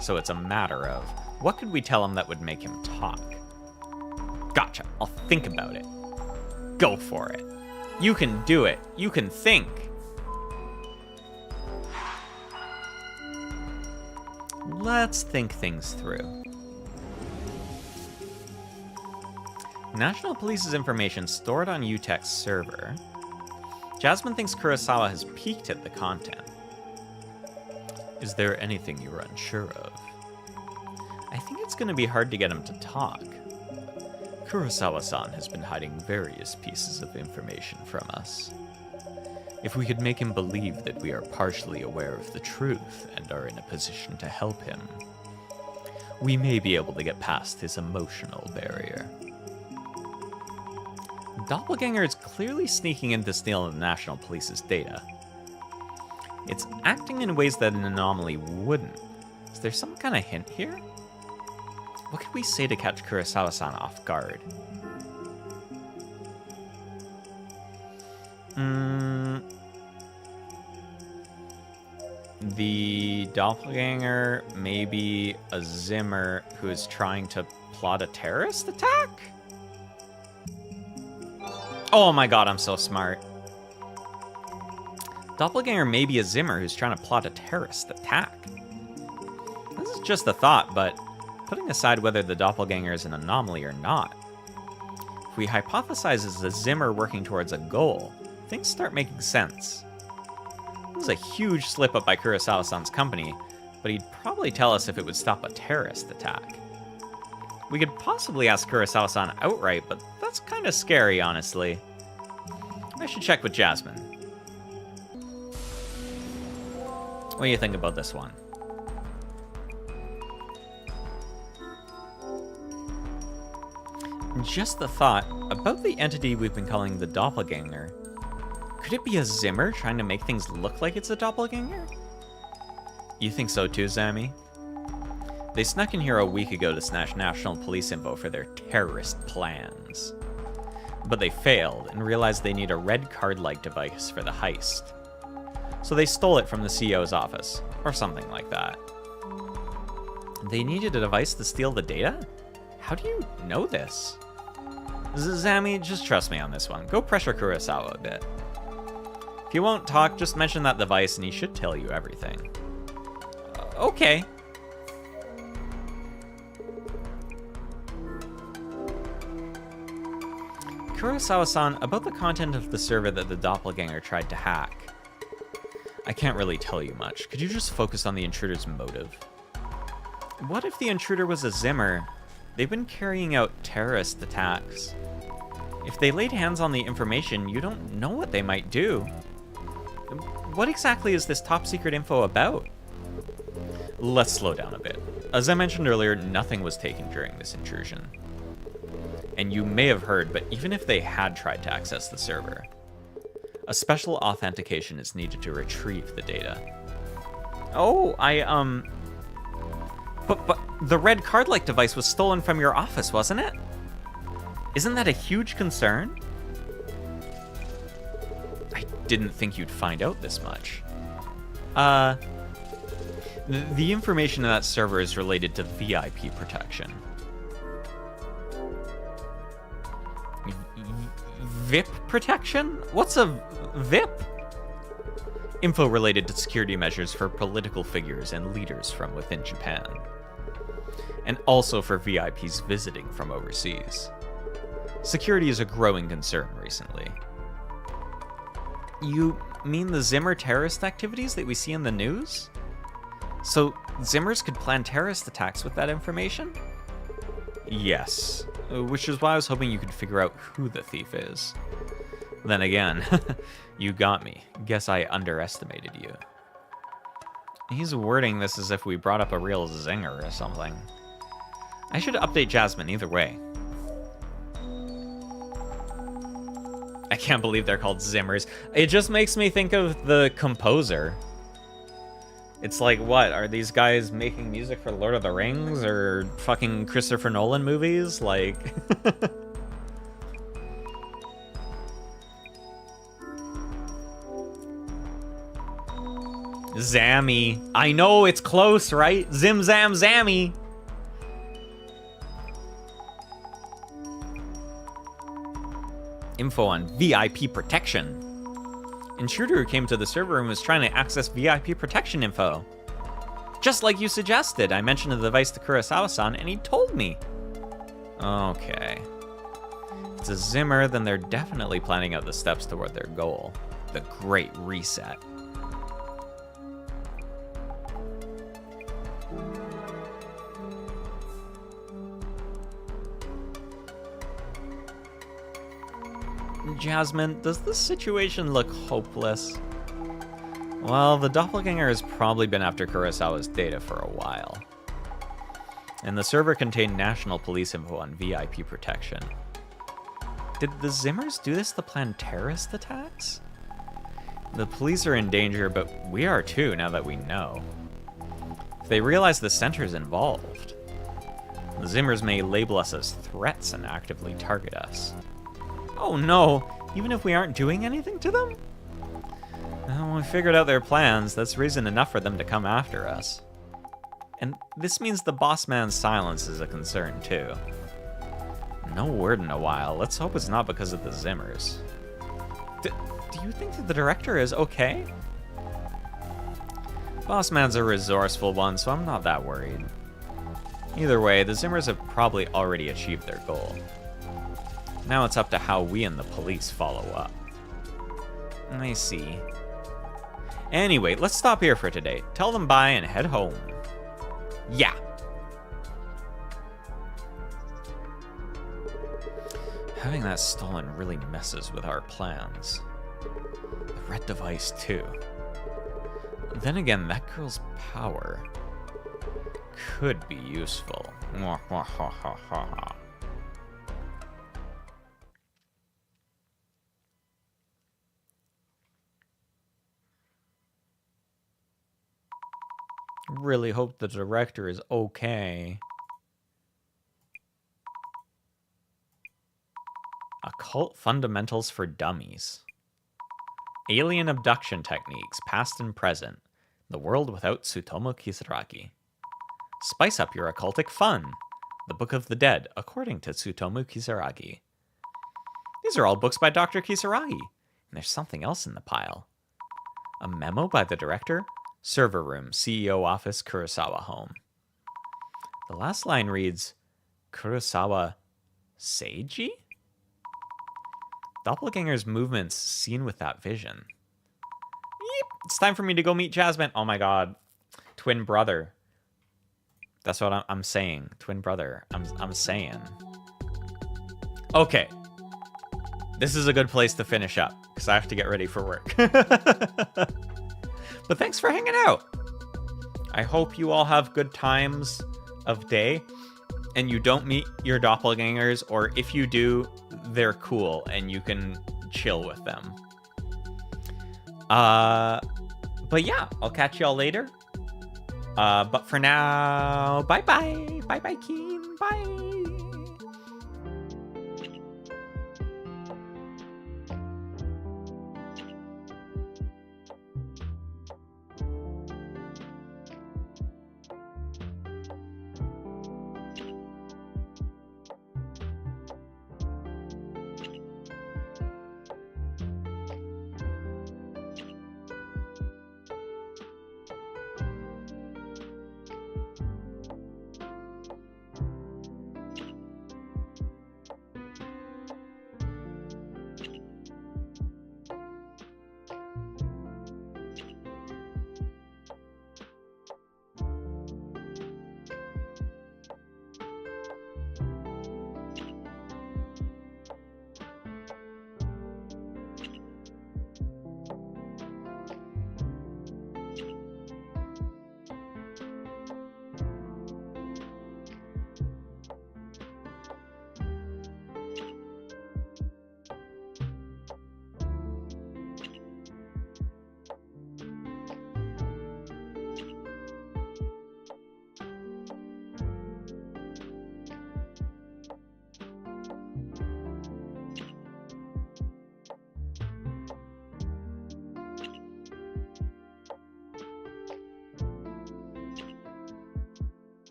So it's a matter of, what could we tell him that would make him talk? Gotcha, I'll think about it. Go for it. You can do it. You can think. Let's think things through. National Police's information stored on UTech's server. Jasmine thinks Kurosawa has peeked at the content. Is there anything you're unsure of? I think it's going to be hard to get him to talk. Kurosawa-san has been hiding various pieces of information from us. If we could make him believe that we are partially aware of the truth and are in a position to help him, we may be able to get past his emotional barrier. Doppelganger is clearly sneaking in to steal the National Police's data. It's acting in ways that an anomaly wouldn't. Is there some kind of hint here? What could we say to catch Kurosawa-san off guard? The Doppelganger may be a Zimmer who is trying to plot a terrorist attack? Oh my god, I'm so smart. Doppelganger may be a Zimmer who's trying to plot a terrorist attack. This is just a thought, but putting aside whether the Doppelganger is an anomaly or not, if we hypothesize as a Zimmer working towards a goal, things start making sense. This is a huge slip-up by Kurosawa-san's company, but he'd probably tell us if it would stop a terrorist attack. We could possibly ask Kurosawa-san outright, but that's kind of scary, honestly. I should check with Jasmine. What do you think about this one? Just the thought about the entity we've been calling the Doppelganger. Could it be a Zimmer trying to make things look like it's a Doppelganger? You think so too, Zammy? They snuck in here a week ago to snatch National Police info for their terrorist plans. But they failed and realized they need a red card-like device for the heist. So they stole it from the CEO's office, or something like that. They needed a device to steal the data? How do you know this? Zammy, just trust me on this one. Go pressure Kurosawa a bit. If you won't talk, just mention that device and he should tell you everything. Okay. Kurosawa-san, about the content of the server that the doppelganger tried to hack. I can't really tell you much. Could you just focus on the intruder's motive? What if the intruder was a Zimmer? They've been carrying out terrorist attacks. If they laid hands on the information, you don't know what they might do. What exactly is this top secret info about? Let's slow down a bit. As I mentioned earlier, nothing was taken during this intrusion. And you may have heard, but even if they had tried to access the server, a special authentication is needed to retrieve the data. Oh, But the red card-like device was stolen from your office, wasn't it? Isn't that a huge concern? I didn't think you'd find out this much. The information in that server is related to VIP protection. VIP protection? What's a VIP? Info related to security measures for political figures and leaders from within Japan. And also for VIPs visiting from overseas. Security is a growing concern recently. You mean the Zimmer terrorist activities that we see in the news? So Zimmers could plan terrorist attacks with that information? Yes, which is why I was hoping you could figure out who the thief is. Then again, you got me. Guess I underestimated you. He's wording this as if we brought up a real zinger or something. I should update Jasmine either way. I can't believe they're called Zimmers. It just makes me think of the composer. It's like, what? Are these guys making music for Lord of the Rings or fucking Christopher Nolan movies? Like... Zammy. I know, it's close, right? Zim Zam Zammy. Info on VIP protection. Intruder who came to the server room was trying to access VIP protection info. Just like you suggested, I mentioned the device to Kurosawa-san and he told me. Okay. If it's a Zimmer, then they're definitely planning out the steps toward their goal. The Great Reset. Jasmine, does this situation look hopeless? Well, the doppelganger has probably been after Kurosawa's data for a while. And the server contained national police info on VIP protection. Did the Zimmers do this to plan terrorist attacks? The police are in danger, but we are too, now that we know. If they realize the center's involved, the Zimmers may label us as threats and actively target us. Oh no, even if we aren't doing anything to them? Well, when we figured out their plans, that's reason enough for them to come after us. And this means the boss man's silence is a concern too. No word in a while. Let's hope it's not because of the Zimmers. Do you think that the director is okay? Boss man's a resourceful one, so I'm not that worried. Either way, the Zimmers have probably already achieved their goal. Now it's up to how we and the police follow up. I see. Anyway, let's stop here for today. Tell them bye and head home. Yeah. Having that stolen really messes with our plans. The red device, too. Then again, that girl's power could be useful. Really hope the director is okay. Occult Fundamentals for Dummies. Alien abduction techniques, past and present. The world without Tsutomu Kisaragi. Spice up your occultic fun. The Book of the Dead, according to Tsutomu Kisaragi. These are all books by Dr. Kisaragi. And there's something else in the pile. A memo by the director? Server room, CEO office, Kurosawa home. The last line reads, Kurosawa Seiji? Doppelganger's movements seen with that vision. Yep, it's time for me to go meet Jasmine. Oh my god. Twin brother. That's what I'm saying. Twin brother. I'm saying. Okay. This is a good place to finish up, because I have to get ready for work. But thanks for hanging out. I hope you all have good times of day, and you don't meet your doppelgangers, or if you do, they're cool, and you can chill with them. But yeah, I'll catch y'all later. But for now, bye-bye. Bye-bye, Keen. Bye.